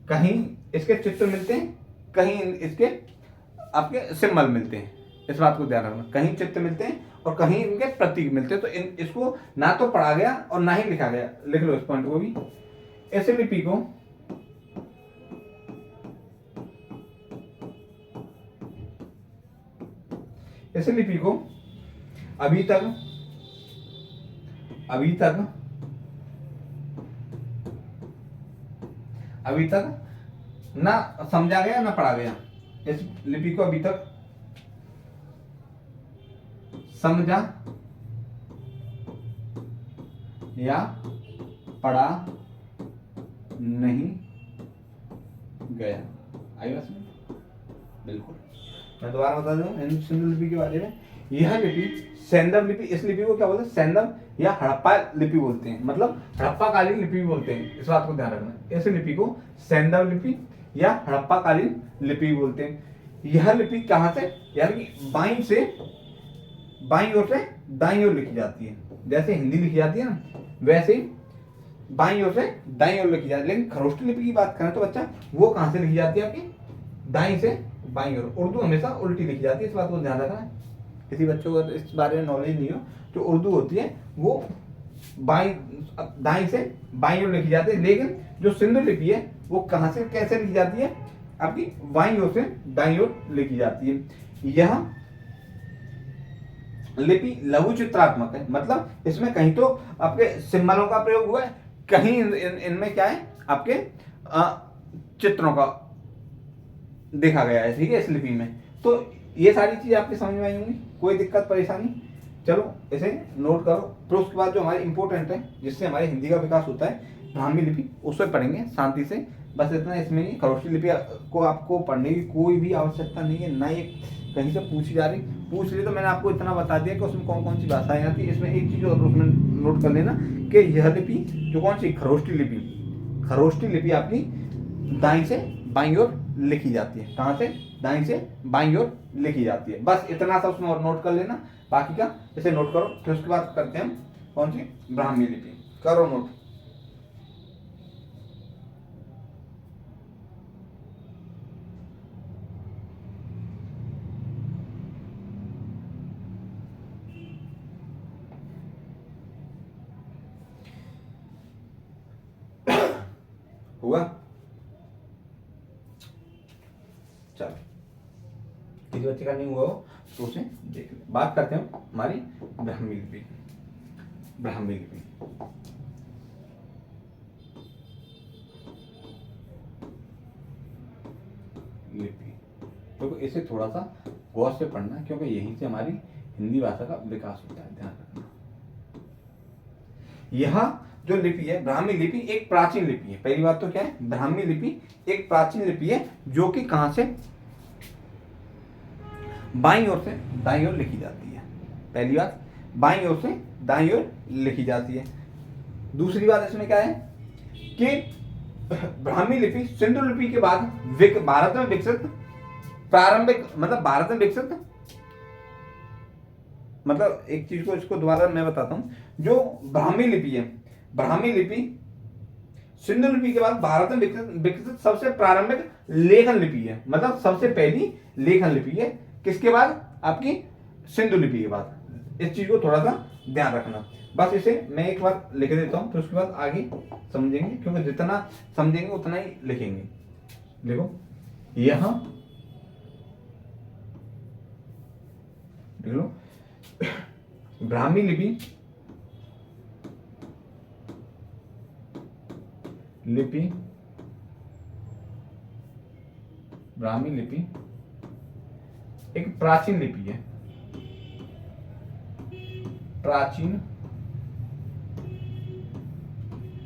कहीं इसके चित्र मिलते हैं, कहीं इसके आपके सिंबल मिलते हैं। इस बात को ध्यान रखना, कहीं चित्र मिलते हैं और कहीं इनके प्रतीक मिलते हैं। तो इसको ना तो पढ़ा गया और ना ही लिखा गया। लिख लो इस पॉइंट को भी। इस लिपि को अभी तक ना समझा गया ना पढ़ा गया। इस लिपि को अभी तक समझा या पढ़ा नहीं गया। आई बात समझ? बिल्कुल। मैं दोबारा बता दूं सिंधु लिपि के बारे में। यह लिपि सैंधव लिपि, इस लिपि को क्या बोलते हैं? सैंधव या हड़प्पा लिपि बोलते हैं। मतलब हड़प्पा कालीन लिपि बोलते हैं। इस बात को ध्यान रखना। इस लिपि को सैंधव लिपि या हड़प्पा कालीन लिपि बोलते हैं। यह लिपि कहां से, यानी कि बाईं ओर से दाईं ओर लिखी जाती है। जैसे हिंदी लिखी जाती है ना, वैसे बाईं ओर से दाईं ओर लिखी जाती है। लेकिन खरोष्टी लिपि की बात करें तो बच्चा, वो कहां से लिखी जाती है? आपकी दाईं से बाईं ओर। उर्दू हमेशा उल्टी लिखी जाती है। इस बात को ध्यान रखना। किसी बच्चों को इस बारे में नॉलेज नहीं हो, जो उर्दू होती है वो दाईं से बाईं ओर लिखी जाती है। लेकिन जो सिंधु लिपि है वो कहां से कैसे लिखी जाती है? आपकी बाईं ओर से दाईं ओर लिखी जाती है। यह लिपि लघु चित्रात्मक है। मतलब इसमें कहीं तो आपके सिंबलों का प्रयोग हुआ है, कहीं इनमें क्या है? आपके चित्रों का देखा गया है। ठीक है, इस लिपि में। तो ये सारी चीज आपके समझ में आई होंगी, कोई दिक्कत परेशानी? चलो इसे नोट करो। फिर उसके बाद जो हमारे इंपॉर्टेंट है, जिससे हमारे हिंदी का विकास होता है, ब्राह्मी लिपि, उससे पढ़ेंगे शांति से। बस इतना इसमें ही। खरोष्टी लिपि को आपको पढ़ने की कोई भी आवश्यकता नहीं है, ना ये कहीं से पूछी जा रही, पूछ ली तो मैंने आपको इतना बता दिया कि उसमें कौन कौन सी भाषाएं आती है। इसमें एक चीज़ और उसमें नोट कर लेना कि यह लिपि जो कौन सी खरोष्टी लिपि, खरोष्टी लिपि आपकी दाईं से बाईं ओर लिखी जाती है। कहाँ से? दाईं से बाईं ओर लिखी जाती है। बस इतना सा उसमें और नोट कर लेना, बाकी का इसे नोट करो। फिर उसके बाद करते हैं हम कौन सी? ब्राह्मी लिपि। करो नोट। हुआ? चलो, किसी बच्चे का नहीं हुआ हो तो उसे देख ले। बात करते हैं हमारी ब्राह्मी लिपि। ब्राह्मी लिपि लिपि तो इसे थोड़ा सा गौर से पढ़ना, क्योंकि यहीं से हमारी हिंदी भाषा का विकास होता है। ध्यान रखना, यह जो लिपि है ब्राह्मी लिपि एक प्राचीन लिपि है। पहली बात तो क्या है? ब्राह्मी लिपि एक प्राचीन लिपि है जो कि कहां से? बाईं ओर से दाईं ओर लिखी जाती है। पहली बात, बाईं ओर से दाईं ओर लिखी जाती है। दूसरी बात इसमें क्या है कि ब्राह्मी लिपि सिंधु लिपि के बाद भारत में विकसित, प्रारंभिक मतलब भारत में विकसित, मतलब एक चीज को इसको दोबारा मैं बताता हूं। जो ब्राह्मी लिपि है, ब्राह्मी लिपि सिंधु लिपि के बाद भारत में विकसित सबसे प्रारंभिक लेखन लिपि है। मतलब सबसे पहली लेखन लिपि है। किसके बाद? आपकी सिंधु लिपि के बाद। इस चीज को थोड़ा सा ध्यान रखना। बस इसे मैं एक बार लिख देता हूं, फिर उसके बाद आगे समझेंगे, क्योंकि जितना समझेंगे उतना ही लिखेंगे। देखो, यहां देख लो, ब्राह्मी लिपि ब्राह्मी लिपि एक प्राचीन लिपि है। प्राचीन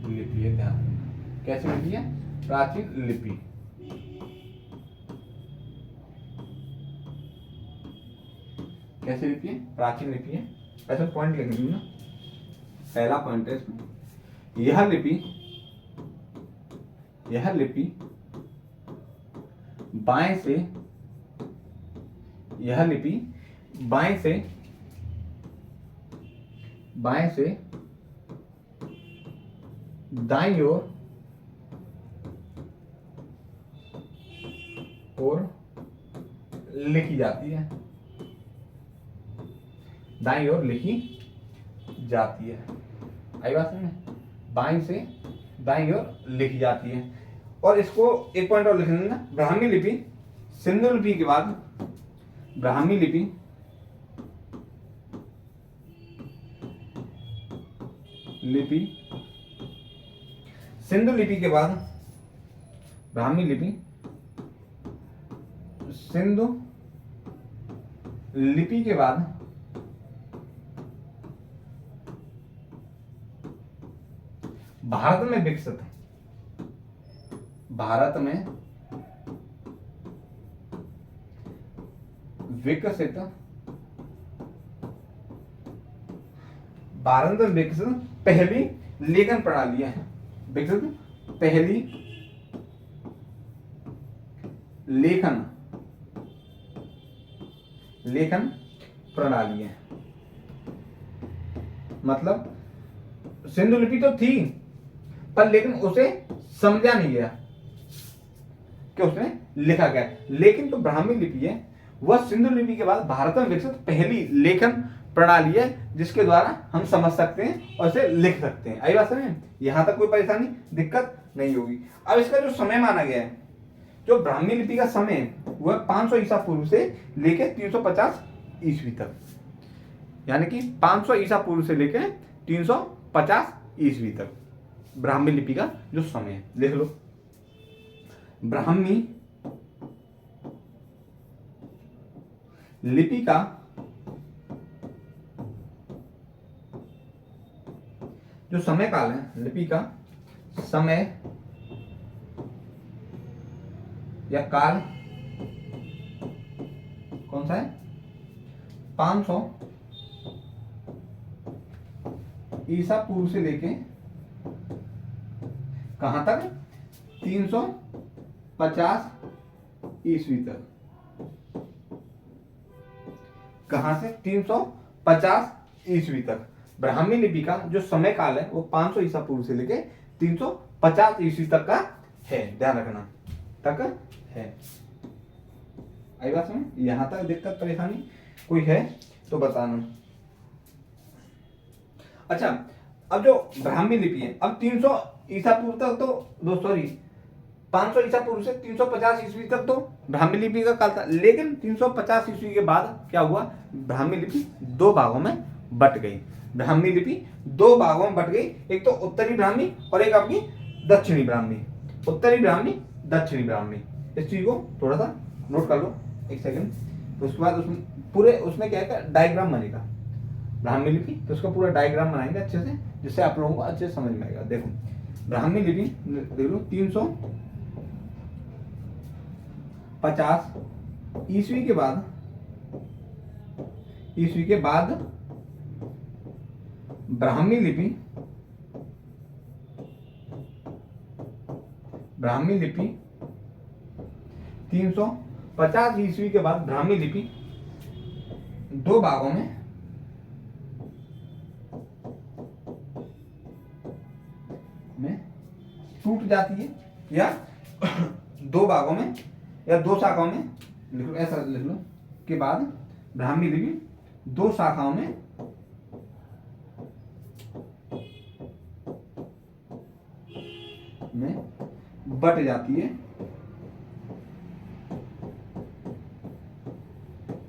लिपि है, ध्यान रखना। कैसी लिपि है? प्राचीन लिपि। कैसी लिपि है? प्राचीन लिपि है। ऐसा पॉइंट लिख दूंगा। पहला पॉइंट है इसमें, यह लिपि बाएं से, यह लिपि बाएं से दाईं ओर लिखी जाती है। दाईं ओर लिखी जाती है। आई बात समझ? बाईं से दाईं ओर लिखी जाती है। और इसको एक पॉइंट और लिख लेना, ब्राह्मी लिपि सिंधु लिपि के बाद, ब्राह्मी लिपि सिंधु लिपि के बाद, ब्राह्मी लिपि सिंधु लिपि के बाद भारत में विकसित भारत में विकसित पहली लेखन प्रणाली है। विकसित पहली लेखन प्रणाली है। मतलब सिंधु लिपि तो थी, पर लेकिन उसे समझा नहीं गया कि उसमें लिखा गया। लेकिन तो ब्राह्मी लिपि है वह सिंधु लिपि के बाद भारत में विकसित पहली लेखन प्रणाली है, जिसके द्वारा हम समझ सकते हैं और इसे लिख सकते हैं। आई बात समझ? यहां तक कोई परेशानी दिक्कत नहीं होगी। अब इसका जो समय माना गया है, जो ब्राह्मी लिपि का समय है वह 500 ईसा पूर्व से लेकर 350 ईस्वी तक, यानी कि 500 ईसा पूर्व से लेकर 350 ईस्वी तक ब्राह्मी लिपि का जो समय है। लिख लो, ब्राह्मी लिपि का जो समय काल है, लिपि का समय या काल कौन सा है, 500 ईसा पूर्व से लेके कहां तक, 350 ईस्वी तक। कहां से, 350 ईस्वी तक। ब्राह्मी लिपि का जो समय काल है वो 500 ईसा पूर्व से लेके 350 ईस्वी तक का है, ध्यान रखना, तक है। आई बात समझ, यहां तक दिक्कत परेशानी कोई है तो बताना। अच्छा, अब जो ब्राह्मी लिपि है, अब 300 ईसा पूर्व तक तो 500 ईसा पूर्व से 350 ईस्वी तक तो ब्राह्मी लिपि का काल था, लेकिन 350 ईस्वी के बाद क्या हुआ, ब्राह्मी लिपि दो भागों में बट गई। ब्राह्मी लिपि दो भागों में बट गई, एक तो उत्तरी ब्राह्मी और एक आपकी दक्षिणी ब्राह्मी। उत्तरी ब्राह्मी, दक्षिणी ब्राह्मी, इस चीज को थोड़ा सा नोट कर लो एक सेकंड। तो उसके बाद उसमें क्या है, डायग्राम बनेगा ब्राह्मी लिपि, तो उसका पूरा डायग्राम बनाएंगे अच्छे से, जिससे आप लोगों को अच्छे से समझ में आएगा। देखो ब्राह्मी लिपि देख लो, 350 ईस्वी के बाद ब्राह्मी लिपि 350 ईस्वी के बाद ब्राह्मी लिपि दो भागों में टूट जाती है, या दो भागों में या दो शाखाओं में, लिख लो ऐसा लिख लो, के बाद ब्राह्मी लिपि दो शाखाओं में बट जाती है।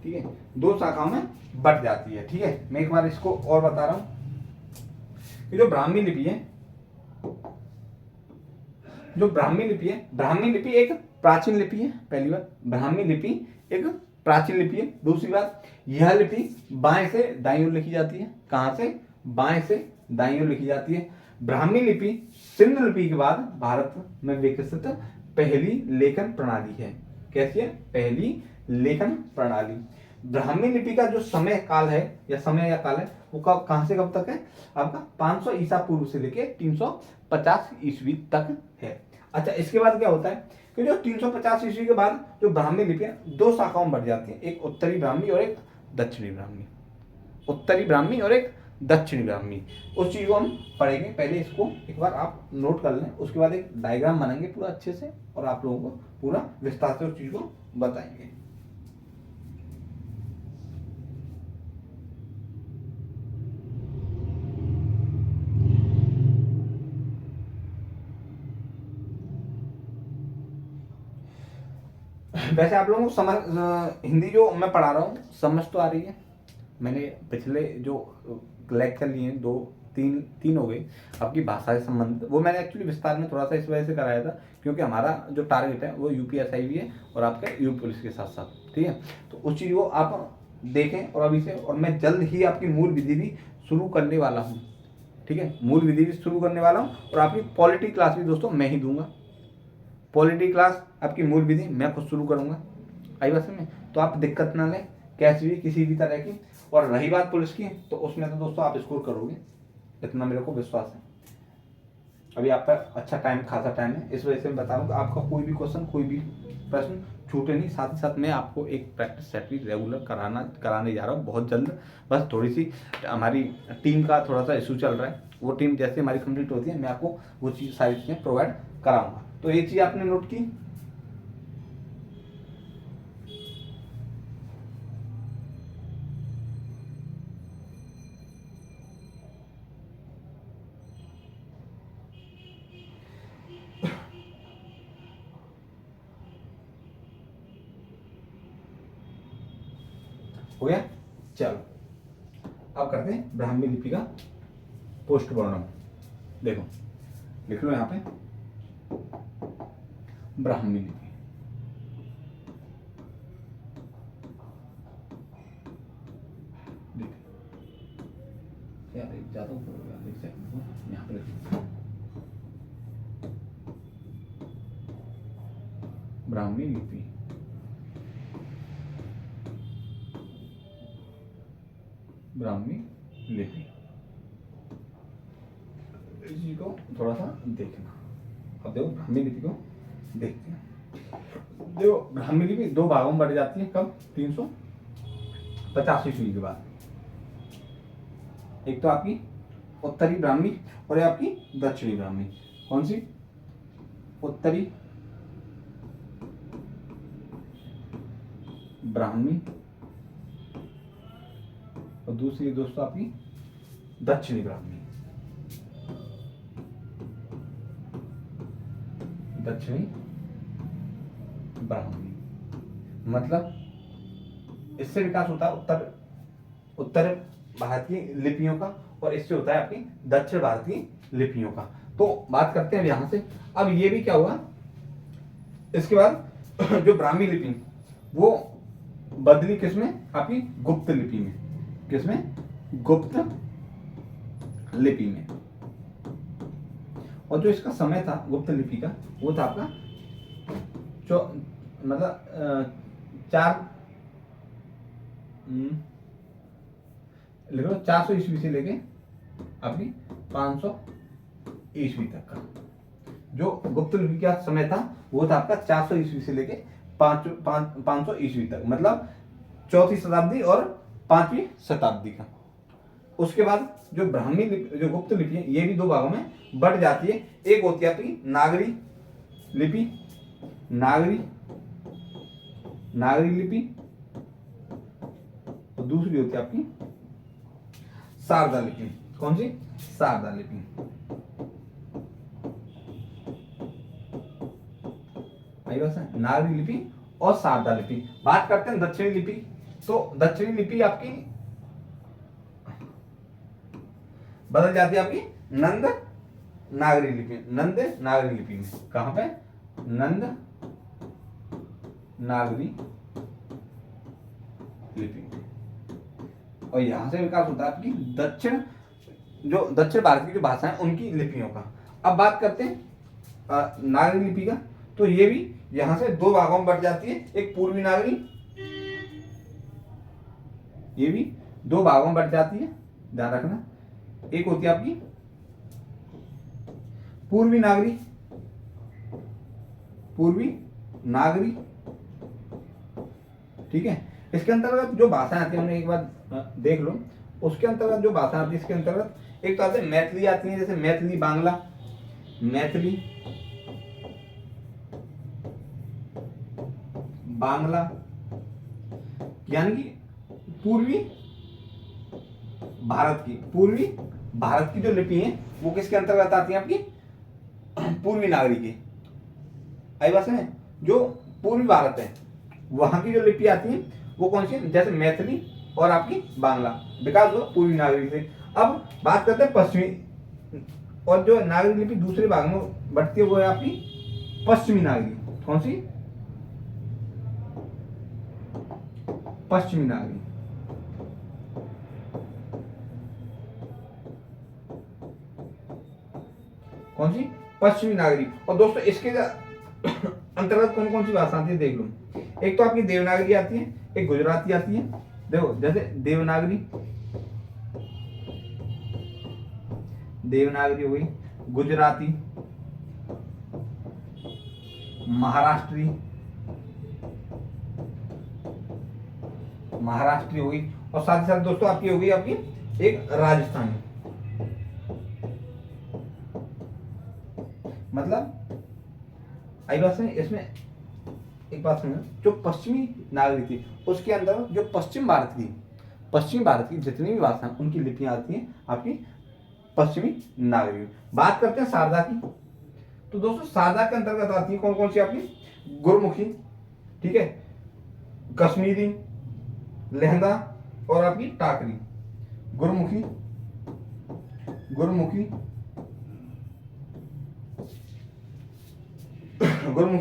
ठीक है, दो शाखाओं में बट जाती है। ठीक है, मैं एक बार इसको और बता रहा हूं, ये जो ब्राह्मी लिपि है, ब्राह्मी लिपि एक प्राचीन लिपि है। पहली बात, ब्राह्मी लिपि एक प्राचीन लिपि है। दूसरी बात, यह लिपि बाएं से दाईं ओर लिखी जाती है। कहां से, बाएं से दाईं ओर लिखी जाती है। ब्राह्मी लिपि सिंधु लिपि के बाद भारत में विकसित पहली लेखन प्रणाली है। कैसी है, पहली लेखन प्रणाली। ब्राह्मी लिपि का जो समय काल है या काल है वो कहां से कब तक है, आपका 500 ईसा पूर्व से लेके 350 ईस्वी तक है। अच्छा, इसके बाद क्या होता है कि जो 350 ईस्वी के बाद जो ब्राह्मी लिपि है दो शाखाओं में बढ़ जाती है, एक उत्तरी ब्राह्मी और एक दक्षिणी ब्राह्मी। उत्तरी ब्राह्मी और एक दक्षिणी ब्राह्मी, उस चीज को हम पढ़ेंगे। पहले इसको एक बार आप नोट कर लें, उसके बाद एक डायग्राम बनाएंगे पूरा अच्छे से, और आप लोगों को पूरा विस्तार से उस चीज को बताएंगे। वैसे आप लोगों को समझ, हिंदी जो मैं पढ़ा रहा हूँ समझ तो आ रही है। मैंने पिछले जो लेक्चर लिए हैं, तीन हो गए आपकी भाषा से संबंधित, वो मैंने एक्चुअली विस्तार में थोड़ा सा इस वजह से कराया था क्योंकि हमारा जो टारगेट है वो यूपीएसआई भी है और आपके यूपी पुलिस के साथ साथ। ठीक है, तो उस चीज़ को आप देखें और अभी से, और मैं जल्द ही आपकी मूल विधि भी शुरू करने वाला हूँ। ठीक है, मूल विधि भी शुरू करने वाला हूँ, और आपकी पॉलिटी क्लास भी दोस्तों मैं ही दूंगा। पॉलिटी क्लास आपकी मूल विधि मैं खुद शुरू करूंगा। आई बात में, तो आप दिक्कत ना लें कैसी भी किसी भी तरह की। और रही बात पुलिस की, तो उसमें तो दोस्तों आप स्कोर करोगे, इतना मेरे को विश्वास है। अभी आपका अच्छा टाइम, खासा टाइम है, इस वजह से मैं बता रहा हूँ कि आपका कोई भी क्वेश्चन, कोई भी प्रश्न छूटे नहीं। साथ ही साथ मैं आपको एक प्रैक्टिस सेट भी रेगुलर कराने जा रहा हूँ बहुत जल्द। बस थोड़ी सी हमारी टीम का थोड़ा सा इशू चल रहा है, वो टीम जैसे हमारी कंप्लीट होती है मैं आपको वो चीज़, सारी चीज़ें प्रोवाइड कराऊंगा। तो ये चीज़ आपने नोट की। हो गया, चलो अब करते हैं ब्राह्मी लिपि का पोस्ट वर्णम। देखो लिख लो यहाँ पे ब्राह्मी लिपि। यार ज्यादा ऊपर हो गया, एक सेकंड यहाँ पे लिख लो ब्राह्मी लिपि। ब्राह्मी लिपि। इसी को थोड़ा सा देखना। अब देखो ब्राह्मी लिपि को देखते हैं। देखो ब्राह्मी लिपि दो भागों में बढ़ जाती है। कब? 350 ईस्वी के बाद। एक तो आपकी उत्तरी ब्राह्मी और आपकी दक्षिणी ब्राह्मी। कौन सी? उत्तरी ब्राह्मी और दूसरी दोस्तों आपकी दक्षिणी ब्राह्मी। दक्षिणी ब्राह्मी मतलब इससे विकास होता है उत्तर भारतीय लिपियों का और इससे होता है आपकी दक्षिण भारतीय लिपियों का। तो बात करते हैं यहां से। अब ये भी क्या हुआ, इसके बाद जो ब्राह्मी लिपि वो बदली किसमें? आपकी गुप्त लिपि में। किसमें? गुप्त लिपि में। और जो इसका समय था गुप्त लिपि का वो था आपका मतलब 400 ईस्वी से लेके अपनी 500 ईस्वी तक का जो गुप्त लिपि का समय था वो था आपका 400 ईस्वी से लेके 500 ईस्वी तक, मतलब चौथी शताब्दी और 5वीं शताब्दी का। उसके बाद जो ब्राह्मी लिपि, जो गुप्त लिपि है, ये भी दो भागों में बढ़ जाती है। एक होती है आपकी नागरी लिपि, नागरी लिपि, और दूसरी होती है आपकी शारदा लिपि। कौन सी? शारदा लिपि। आई बात है? नागरी लिपि और शारदा लिपि। बात करते हैं दक्षिणी लिपि। तो दक्षिणी लिपि आपकी बदल जाती है आपकी नंद नागरी लिपि। नंद नागरी लिपि में। कहां पे? नंद नागरी लिपि। और यहां से विकास होता है आपकी दक्षिण भारत की जो भाषा है उनकी लिपियों का। अब बात करते हैं नागरी लिपि का। तो ये भी यहां से दो भागों में बढ़ जाती है। एक पूर्वी नागरी, ये भी दो भागों में बढ़ जाती है, ध्यान रखना। एक होती है आपकी पूर्वी नागरी, ठीक है। इसके अंतर्गत जो भाषा आती है उन्हें एक बार देख लो। उसके अंतर्गत जो भाषा आती है इसके अंतर्गत एक तो आते हैं मैथिली आती है, जैसे मैथिली बांग्ला, मैथिली बांग्ला, यानी कि पूर्वी भारत की जो लिपि है वो किसके अंतर्गत आती है? आपकी पूर्वी नागरी के। आई बात है? जो पूर्वी भारत है वहां की जो लिपि आती है वो कौन सी है? जैसे मैथिली और आपकी बांग्ला, विकास हुआ पूर्वी नागरी से। अब बात करते हैं पश्चिमी, और जो नागरी लिपि दूसरे भाग में बढ़ती है वो है आपकी पश्चिमी नागरी। कौन सी? पश्चिमी नागरी। कौन सी? पश्चिमी नागरी। और दोस्तों इसके अंतर्गत कौन कौन सी भाषा आती है देख लो। एक तो आपकी देवनागरी आती है, एक गुजराती आती है। देखो जैसे देवनागरी हो गई, गुजराती, महाराष्ट्री हो गई, और साथ ही साथ दोस्तों आपकी हो गई आपकी एक राजस्थानी। मतलब आई बात है? इसमें एक बात समझो, जो पश्चिमी नागरी थी उसके अंदर जो पश्चिम भारत की जितनी भी भाषा उनकी लिपियां आती हैं आपकी पश्चिमी नागरी। बात करते हैं शारदा की। तो दोस्तों शारदा के अंतर्गत आती है कौन कौन सी? आपकी गुरमुखी, ठीक है, कश्मीरी, लहंदा और आपकी टाकरी। गुरमुखी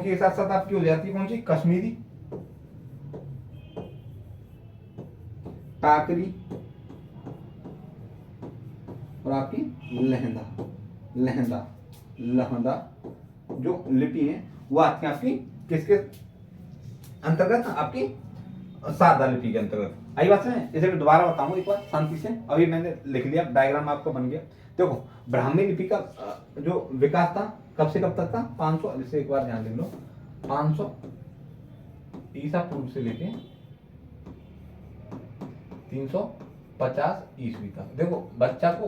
के साथ साथ आपकी हो जाती है कौन सी? कश्मीरी, टाकरी और आपकी लहंदा जो लिपि है वो आती है आपकी किसके अंतर्गत? आपकी सादा लिपि के अंतर्गत। आई बात है। इसे मैं दोबारा बताऊंगा एक बार शांति से, अभी मैंने लिख लिया, डायग्राम आपका बन गया। देखो ब्राह्मी लिपि का जो विकास था कब से कब तक था, 500, जैसे एक बार ध्यान दे लो, 500 ईसा पूर्व से लेके 350 ईस्वी तक। देखो बच्चा को,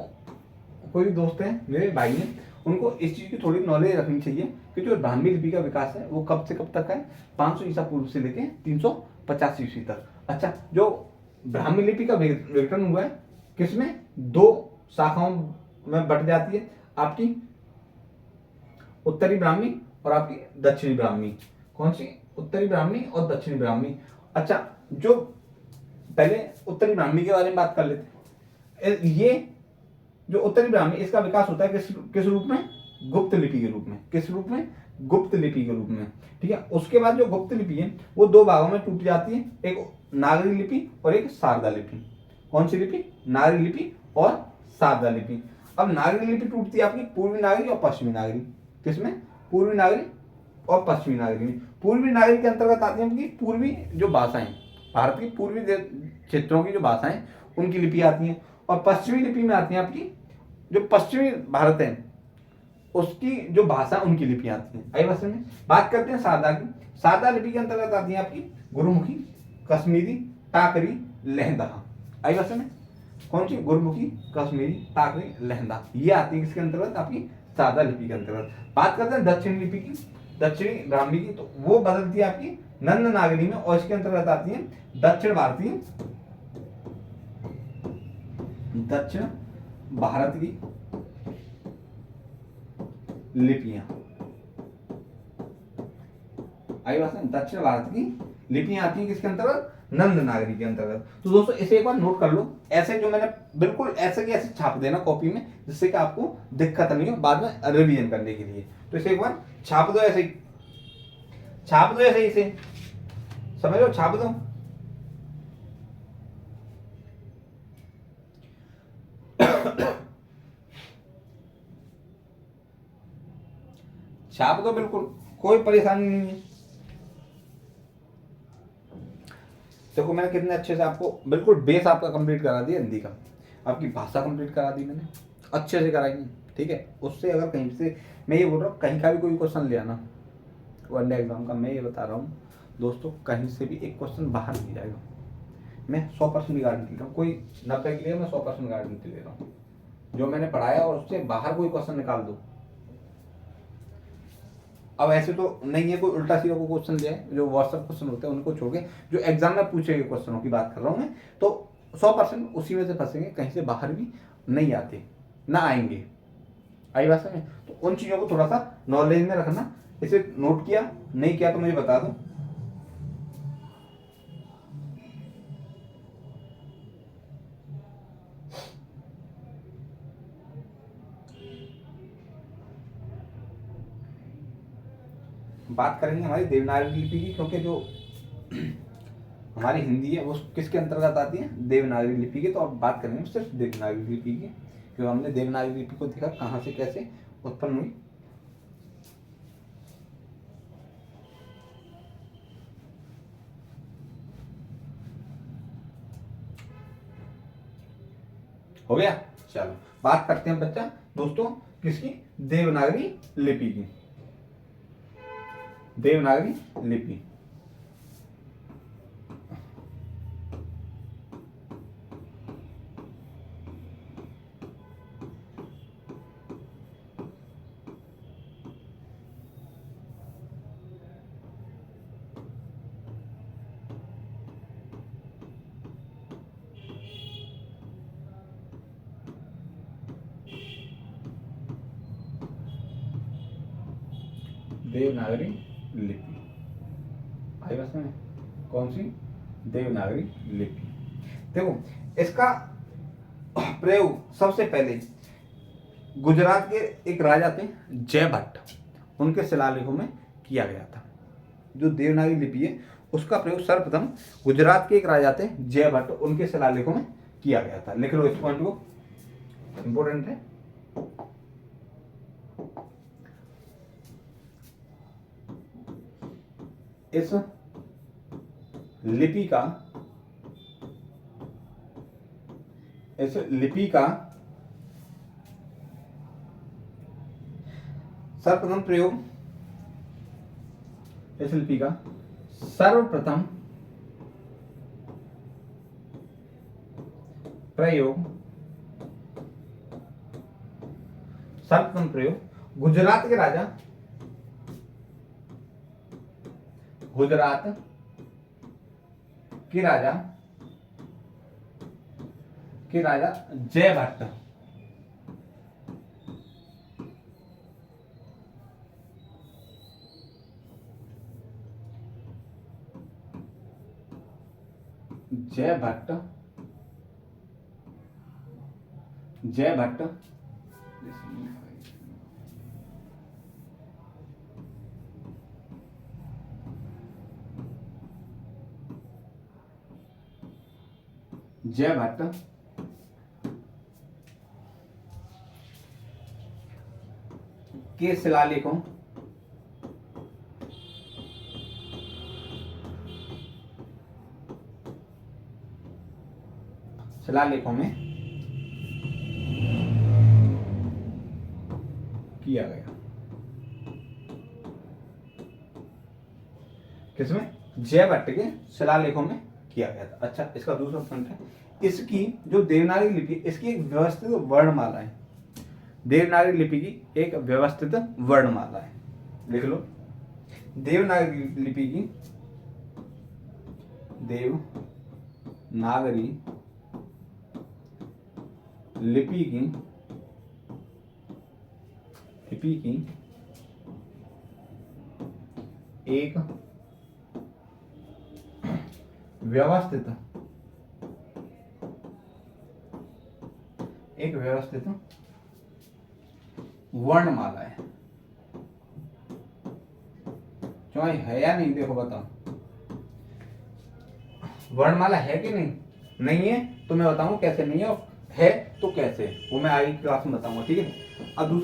कोई भी दोस्त है मेरे भाई हैं, उनको इस चीज की थोड़ी नॉलेज रखनी चाहिए कि जो ब्राह्मी लिपि का विकास है वो कब से कब तक है, 500 ईसा पूर्व से लेके 350 ईस्वी तक। अच्छा, जो ब्राह्मी लिपि का विघटन हुआ है किसमें, दो शाखाओं में बट जाती है, आपकी उत्तरी ब्राह्मी और आपकी दक्षिणी ब्राह्मी। कौन सी, उत्तरी ब्राह्मी और दक्षिणी ब्राह्मी। अच्छा, जो पहले उत्तरी ब्राह्मी के बारे में बात कर लेते। ये जो उत्तरी ब्राह्मी, इसका विकास होता है किस किस रूप में, गुप्त लिपि के रूप में। किस रूप में, गुप्त लिपि के रूप में। ठीक है, उसके बाद जो गुप्त लिपि है वो दो भागों में टूट जाती है, एक नागरी लिपि और एक शारदा लिपि। कौन सी लिपि, नागरी लिपि और शारदा लिपि। अब नागरी लिपि टूटती है आपकी पूर्वी नागरी और पश्चिमी नागरी। किसमें, पूर्वी नागरी और पश्चिमी नागरी में। पूर्वी नागरी के अंतर्गत आती है आपकी पूर्वी जो भाषाएं, भारत की पूर्वी क्षेत्रों की जो भाषाएं उनकी लिपि आती हैं, और पश्चिमी लिपि में आती है आपकी जो पश्चिमी भारत है उसकी जो भाषा, उनकी लिपि आती है। आई बात में बात करते हैं शारदा की। शारदा लिपि के अंतर्गत आती है आपकी गुरुमुखी, कश्मीरी, टाकरी, लहंदा। आई बात में, कौन सी, गुरुमुखी, कश्मीरी, टाकरी, लहंदा, ये आती है किसके अंतर्गत, आपकी शारदा लिपि के अंतर्गत। बात करते हैं दक्षिणी लिपि की, दक्षिणी ब्राह्मी की, तो वो बदलती है आपकी नंद नागरी में, और इसके अंतर्गत आती है दक्षिण भारतीय, दक्षिण भारत की लिपियां। आई बात है, दक्षिण भारत की लिपियां आती हैं किसके अंतर्गत, नंद नागरी के अंतर्गत। तो दोस्तों इसे एक बार नोट कर लो, ऐसे जो मैंने बिल्कुल ऐसे के ऐसे छाप देना कॉपी में, जिससे कि आपको दिक्कत नहीं हो बाद में रिवीजन करने के लिए। तो इसे एक बार छाप दो, ऐसे ही छाप दो, ऐसे ही इसे समझ लो, छाप दो। छाप दो, बिल्कुल कोई परेशानी नहीं है। देखो मैंने कितने अच्छे से आपको बिल्कुल बेस आपका कंप्लीट करा दिया हिंदी का, आपकी भाषा कंप्लीट करा दी मैंने, अच्छे से कराई है। ठीक है, उससे अगर कहीं से, मैं ये बोल रहा हूँ कहीं का भी कोई क्वेश्चन ले आना वनडे एग्जाम का, मैं ये बता रहा हूँ दोस्तों, कहीं से भी एक क्वेश्चन बाहर नहीं जाएगा। मैं 100% गारंटी ले रहा हूँ, कोई 90 के लिए मैं 100% गारंटी ले रहा हूँ। जो मैंने पढ़ाया और उससे बाहर कोई क्वेश्चन निकाल दो। अब ऐसे तो नहीं है कोई उल्टा सीधा को क्वेश्चन दिया है, जो व्हाट्सएप क्वेश्चन होते हैं उनको छोड़ के जो एग्जाम में पूछे गए क्वेश्चनों की बात कर रहा हूँ मैं, तो 100% उसी में से फंसेंगे, कहीं से बाहर भी नहीं आते, ना आएंगे। आई बात समझ, तो उन चीजों को थोड़ा सा नॉलेज में रखना। इसे नोट किया, नहीं किया तो मुझे बता दो। बात करेंगे हमारी देवनागरी लिपि की, क्योंकि जो हमारी हिंदी है वो किसके अंतर्गत आती है, देवनागरी लिपि की। तो अब बात करेंगे सिर्फ देवनागरी लिपि की, क्योंकि हमने देवनागरी लिपि को देखा कहाँ से कैसे उत्पन्न हुई। हो गया, चलो बात करते हैं बच्चा दोस्तों किसकी, देवनागरी लिपि की। देवनागरी लिपि, देवनागरी लिपि। आई बस में, कौन सी, देवनागरी लिपि। देखो इसका प्रयोग सबसे पहले गुजरात के एक राजा थे जयभट्ट, उनके शिलालेखों में किया गया था। जो देवनागरी लिपि है उसका प्रयोग सर्वप्रथम गुजरात के एक राजा थे जयभट्ट, उनके शिलालेखों में किया गया था। लिख लो इस पॉइंट को, इंपोर्टेंट है। इस लिपि का इस लिपि का सर्वप्रथम प्रयोग, इस लिपि का सर्वप्रथम प्रयोग, सर्वप्रथम प्रयोग गुजरात के राजा, गुजरात के राजा जयभट्ट, जयभट्ट, जयभट्ट जयभट्ट के शिलालेखों, शिलालेखों में किया गया। किसमें? जयभट्ट के शिलालेखों में किया गया था। अच्छा, इसका दूसरा पॉइंट है, इसकी जो देवनागरी लिपि, इसकी एक व्यवस्थित वर्णमाला है। देवनागरी लिपि की एक व्यवस्थित वर्णमाला है, लिख लो। देवनागरी लिपि की, देवनागरी लिपि की एक व्यवस्थित वर्णमाला है। क्यों है या नहीं? देखो बताओ, वर्णमाला है कि नहीं? नहीं है तो मैं बताऊं कैसे नहीं है, और है तो कैसे, वो मैं आगे क्लास में बताऊंगा, ठीक है। अब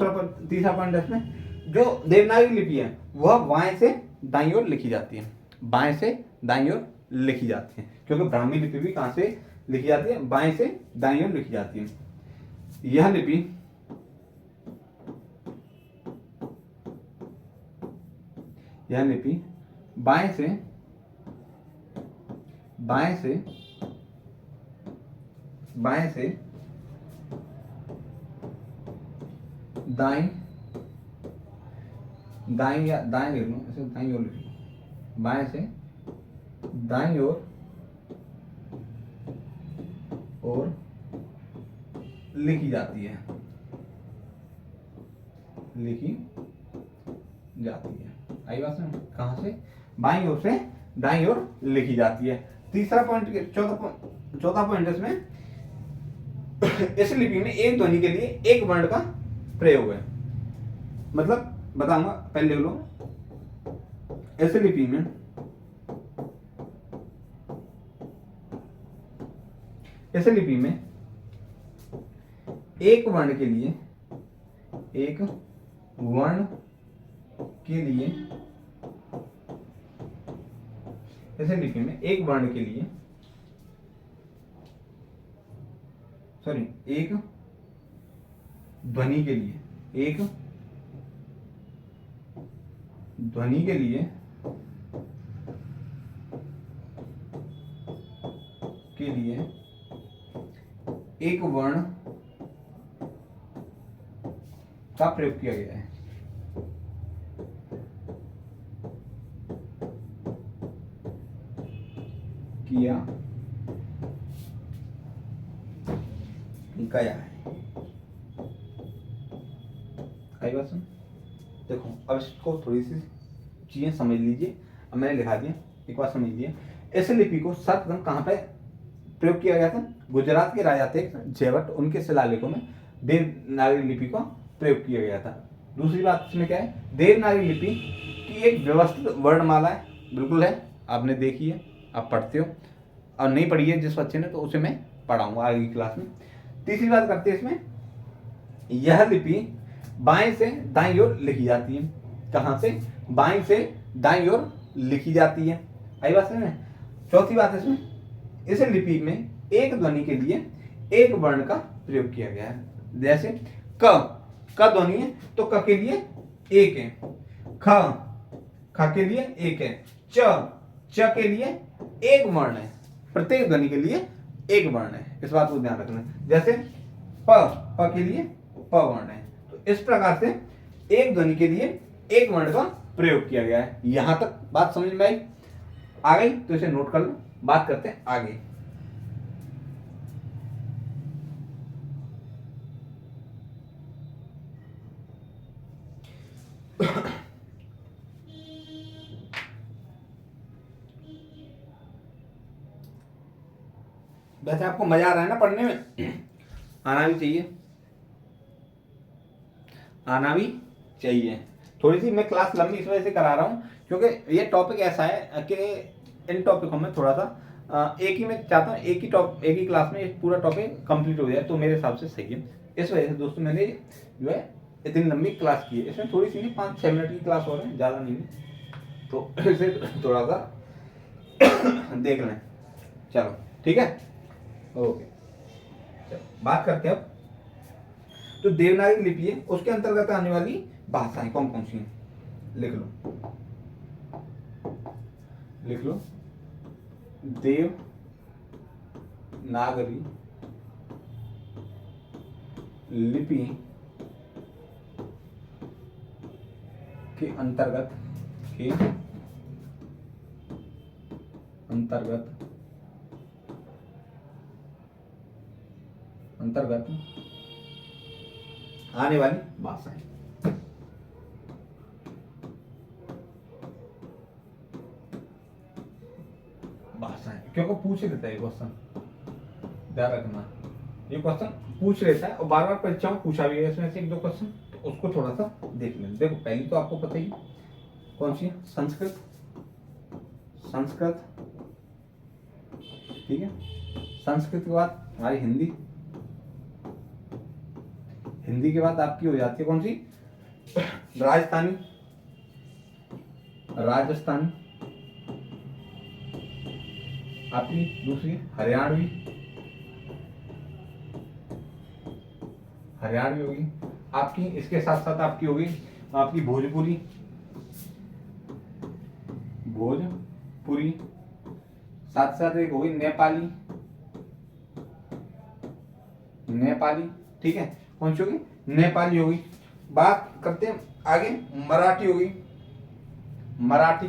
तीसरा पॉइंट है इसमें, जो देवनागरी लिपि है वह बाएं से दाईं ओर लिखी जाती है, बाएं से दाईं ओर लिखी जाती है, क्योंकि ब्राह्मी लिपि भी कहां से लिखी जाती है? बाएं से दाईं ओर लिखी जाती है। यह लिपि बाएं से दाईं या दाएं लिख लो, ऐसे दाईं ओर लिख लो, बाएं से दाईं ओर लिखी जाती है, आई बात समझ? कहां से? बाईं ओर से दाईं ओर लिखी जाती है। तीसरा पॉइंट, चौथा पॉइंट इसमें, इस लिपि में एक ध्वनि के लिए एक वर्ण का प्रयोग है। मतलब बताऊंगा, पहले लिख लो। इस लिपि में एक वर्ण के लिए इस लिपि में एक वर्ण के लिए, सॉरी, एक ध्वनि के लिए, एक वर्ण का प्रयोग किया गया है। गया है। आई बात सुन? देखो अब इसको थोड़ी सी चीजें समझ लीजिए। अब मैंने लिखा दिया, एक बार समझ लीजिए। इस लिपि को सर्वप्रथम कहां पे प्रयोग किया गया था? गुजरात के राजा थे जयभट्ट, उनके शिलालेखों में देवनागरी लिपि का प्रयोग किया गया था। दूसरी बात इसमें क्या है? देवनागरी लिपि की एक व्यवस्थित वर्णमाला है, बिल्कुल है, आपने देखी है, आप पढ़ते हो, और नहीं पढ़ी है जिस बच्चे ने तो उसे मैं पढ़ाऊंगा आगे की क्लास में। तीसरी बात करते हैं इसमें, यह लिपि बाएं से दाईं ओर लिखी जाती है। कहां से? बाएं से दाईं ओर लिखी जाती है। आई बात समझ में? चौथी बात इसमें, इस लिपि में एक ध्वनि के लिए एक वर्ण का प्रयोग किया गया है। जैसे क ध्वनि है तो क के लिए एक है, ख के लिए एक है, च के लिए एक वर्ण है, प्रत्येक ध्वनि के लिए एक वर्ण है, इस बात को ध्यान रखना है। जैसे प के लिए प वर्ण है, तो इस प्रकार से एक ध्वनि के लिए एक वर्ण का प्रयोग किया गया है। यहां तक बात समझ में आई? आ गई तो इसे नोट कर लो, बात करते हैं आगे। वैसे आपको मजा आ रहा है ना पढ़ने में? आना भी चाहिए, आना भी चाहिए। थोड़ी सी मैं क्लास लंबी इस वजह से करा रहा हूँ क्योंकि ये टॉपिक ऐसा है कि इन टॉपिकों में थोड़ा सा एक ही मैं चाहता हूँ एक ही क्लास में ये पूरा टॉपिक कंप्लीट हो जाए, तो मेरे हिसाब से सही है। इस वजह से दोस्तों मैंने जो है इतनी लंबी क्लास की है। इसमें थोड़ी सी नहीं, 5-6 मिनट की क्लास हो रही है, ज़्यादा नहीं है, तो इसे थोड़ा सा देख लें। चलो ठीक है, ओके। चलो बात करते हैं अब। जो देवनागरी लिपि है उसके अंतर्गत आने वाली भाषाएं कौन कौन सी हैं? लिख लो, लिख लो। देवनागरी लिपि के अंतर्गत आने वाली भाषाएं। क्योंकि पूछ लेता है क्वेश्चन, ध्यान रखना, ये क्वेश्चन पूछ लेता है और बार बार परीक्षा में पूछा भी है इसमें से 1-2 क्वेश्चन, तो उसको थोड़ा सा देख लेना। देखो पहली तो आपको पता ही कौन सी है, संस्कृत। ठीक है, संस्कृत के बाद हमारी हिंदी के बाद आपकी हो जाती है कौन सी? राजस्थानी। आपकी दूसरी हरियाणवी होगी आपकी। इसके साथ साथ आपकी होगी आपकी भोजपुरी, साथ साथ एक होगी नेपाली। ठीक है, कौन सी होगी? नेपाली होगी। बात करते हैं आगे, मराठी होगी, मराठी,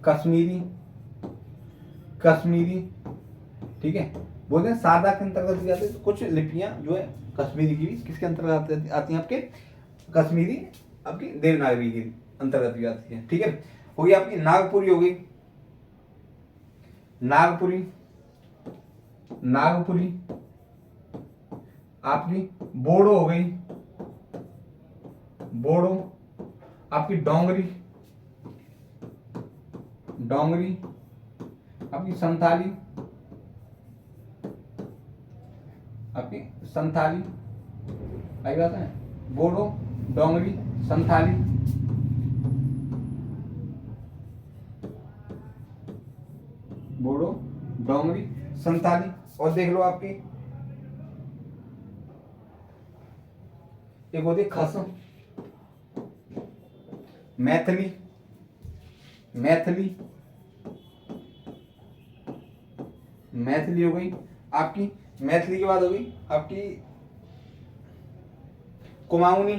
कश्मीरी। ठीक है, बोलते हैं सारदा के अंतर्गत भी आते हैं, तो कुछ लिपियां जो है कश्मीरी की भी किसके अंतर्गत आती हैं? आपके कश्मीरी, आपकी देवनागरी के अंतर्गत भी आती है। ठीक है, होगी आपकी नागपुरी, होगी नागपुरी। आपकी बोडो हो गई, आपकी डोंगरी, आपकी संथाली, आई बात है। बोडो, डोंगरी, संथाली। बोडो, डोंगरी, संथाली। और देख लो आपकी एक होती है खस, मैथिली। हो गई आपकी। मैथिली के बाद होगी आपकी कुमाऊनी।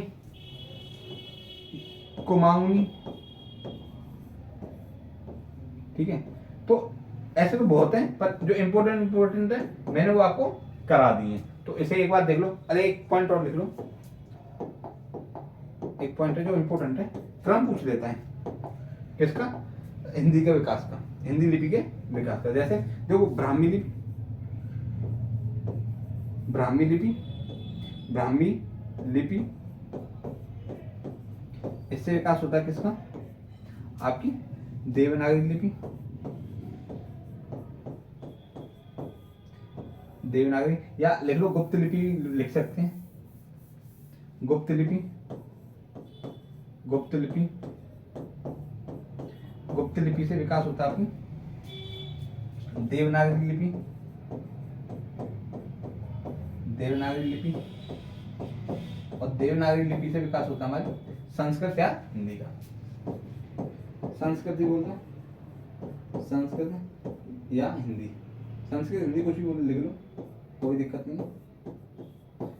ठीक है, तो ऐसे तो बहुत हैं, पर जो इम्पोर्टेंट है मैंने वो आपको करा दिए। तो इसे एक बार देख लो। अरे एक पॉइंट और लिख लो, एक पॉइंट है जो इम्पोर्टेंट है, क्रम पूछ लेता है किसका? हिंदी के विकास का, हिंदी लिपि के विकास का। जैसे देखो ब्राह्मी लिपि, इससे विकास होता है किसका? आपकी देवनागरी लिपि। या लिख लो गुप्त लिपि, लिख सकते हैं गुप्त लिपि से विकास होता है आपकी देवनागरी लिपि, देवनागरी लिपि, और देवनागरी लिपि से विकास होता है हमारे संस्कृत या हिंदी का। संस्कृति बोलते हैं, संस्कृत या हिंदी, संस्कृत हिंदी कुछ भी बोल लिख लो, कोई दिक्कत नहीं।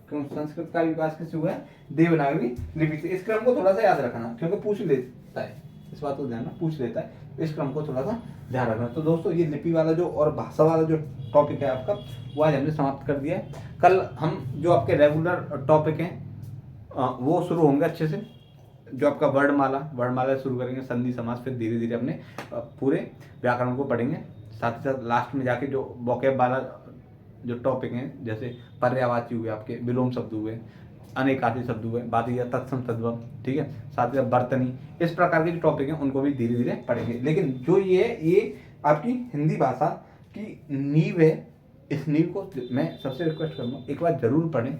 क्यों संस्कृत का विकास किससे हुआ है? देवनागरी लिपि से। इस क्रम को थोड़ा सा याद रखना, क्योंकि पूछ लेता है, इस बात को ध्यान, पूछ लेता है, इस क्रम को थोड़ा सा ध्यान रखना। तो दोस्तों ये लिपि वाला जो और भाषा वाला जो टॉपिक है आपका, वो आज हमने समाप्त कर दिया है। कल हम जो आपके रेगुलर टॉपिक हैं वो शुरू होंगे अच्छे से, जो आपका वर्णमाला शुरू करेंगे, संधि समास, फिर धीरे धीरे अपने पूरे व्याकरण को पढ़ेंगे। साथ ही साथ लास्ट में जाके जो वोकैब वाला जो टॉपिक हैं, जैसे पर्यायवाची हुए, आपके विलोम शब्द हुए, अनेकार्थी शब्द हुए, बाकी या तत्सम तद्भव, ठीक है, साथ ही साथ बर्तनी, इस प्रकार के जो टॉपिक हैं उनको भी धीरे धीरे पढ़ेंगे। लेकिन जो ये आपकी हिंदी भाषा की नींव है, इस नींव को मैं सबसे रिक्वेस्ट करूँगा एक बार जरूर पढ़ें।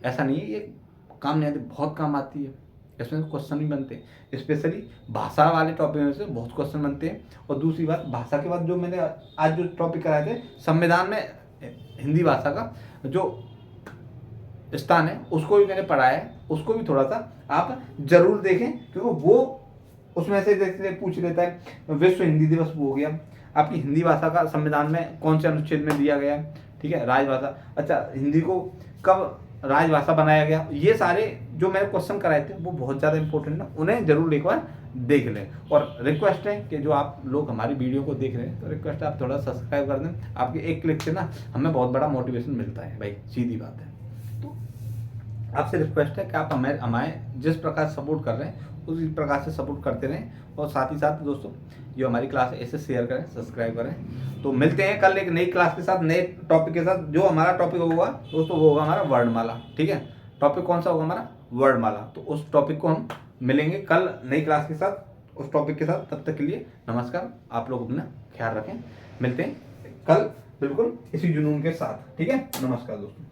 ऐसा नहीं है ये काम नहीं आती, बहुत काम आती है, इसमें क्वेश्चन भी बनते हैं, स्पेशली भाषा वाले टॉपिक में से बहुत क्वेश्चन बनते हैं। और दूसरी बात, भाषा के बाद जो मैंने आज जो टॉपिक कराए थे, संविधान में हिंदी भाषा का जो स्थान है उसको भी मैंने पढ़ाया है, उसको भी थोड़ा सा आप जरूर देखें, क्योंकि वो उसमें से जैसे पूछ लेता है विश्व हिंदी दिवस वो हो गया, आपकी हिंदी भाषा का संविधान में कौन से अनुच्छेद में दिया गया, ठीक है, राजभाषा, अच्छा हिंदी को कब राजभाषा बनाया गया, ये सारे जो मैंने क्वेश्चन कराए थे वो बहुत ज़्यादा इंपॉर्टेंट है, उन्हें जरूर एक बार देख लें। और रिक्वेस्ट है कि जो आप लोग हमारी वीडियो को देख रहे हैं, तो रिक्वेस्ट है आप थोड़ा सब्सक्राइब कर दें, आपके एक क्लिक से ना हमें बहुत बड़ा मोटिवेशन मिलता है भाई, सीधी बात है। तो आपसे रिक्वेस्ट है कि आप हमें जिस प्रकार सपोर्ट कर रहे हैं उसी प्रकार से सपोर्ट करते रहें, और साथ ही साथ दोस्तों जो हमारी क्लास है इसे शेयर करें, सब्सक्राइब करें। तो मिलते हैं कल एक नई क्लास के साथ, नए टॉपिक के साथ। जो हमारा टॉपिक होगा दोस्तों वो होगा हमारा वर्णमाला, ठीक है, टॉपिक कौन सा होगा हमारा? वर्णमाला। तो उस टॉपिक को हम मिलेंगे कल नई क्लास के साथ, उस टॉपिक के साथ। तब तक के लिए नमस्कार, आप लोग अपना ख्याल रखें, मिलते हैं कल बिल्कुल इसी जुनून के साथ, ठीक है, नमस्कार दोस्तों।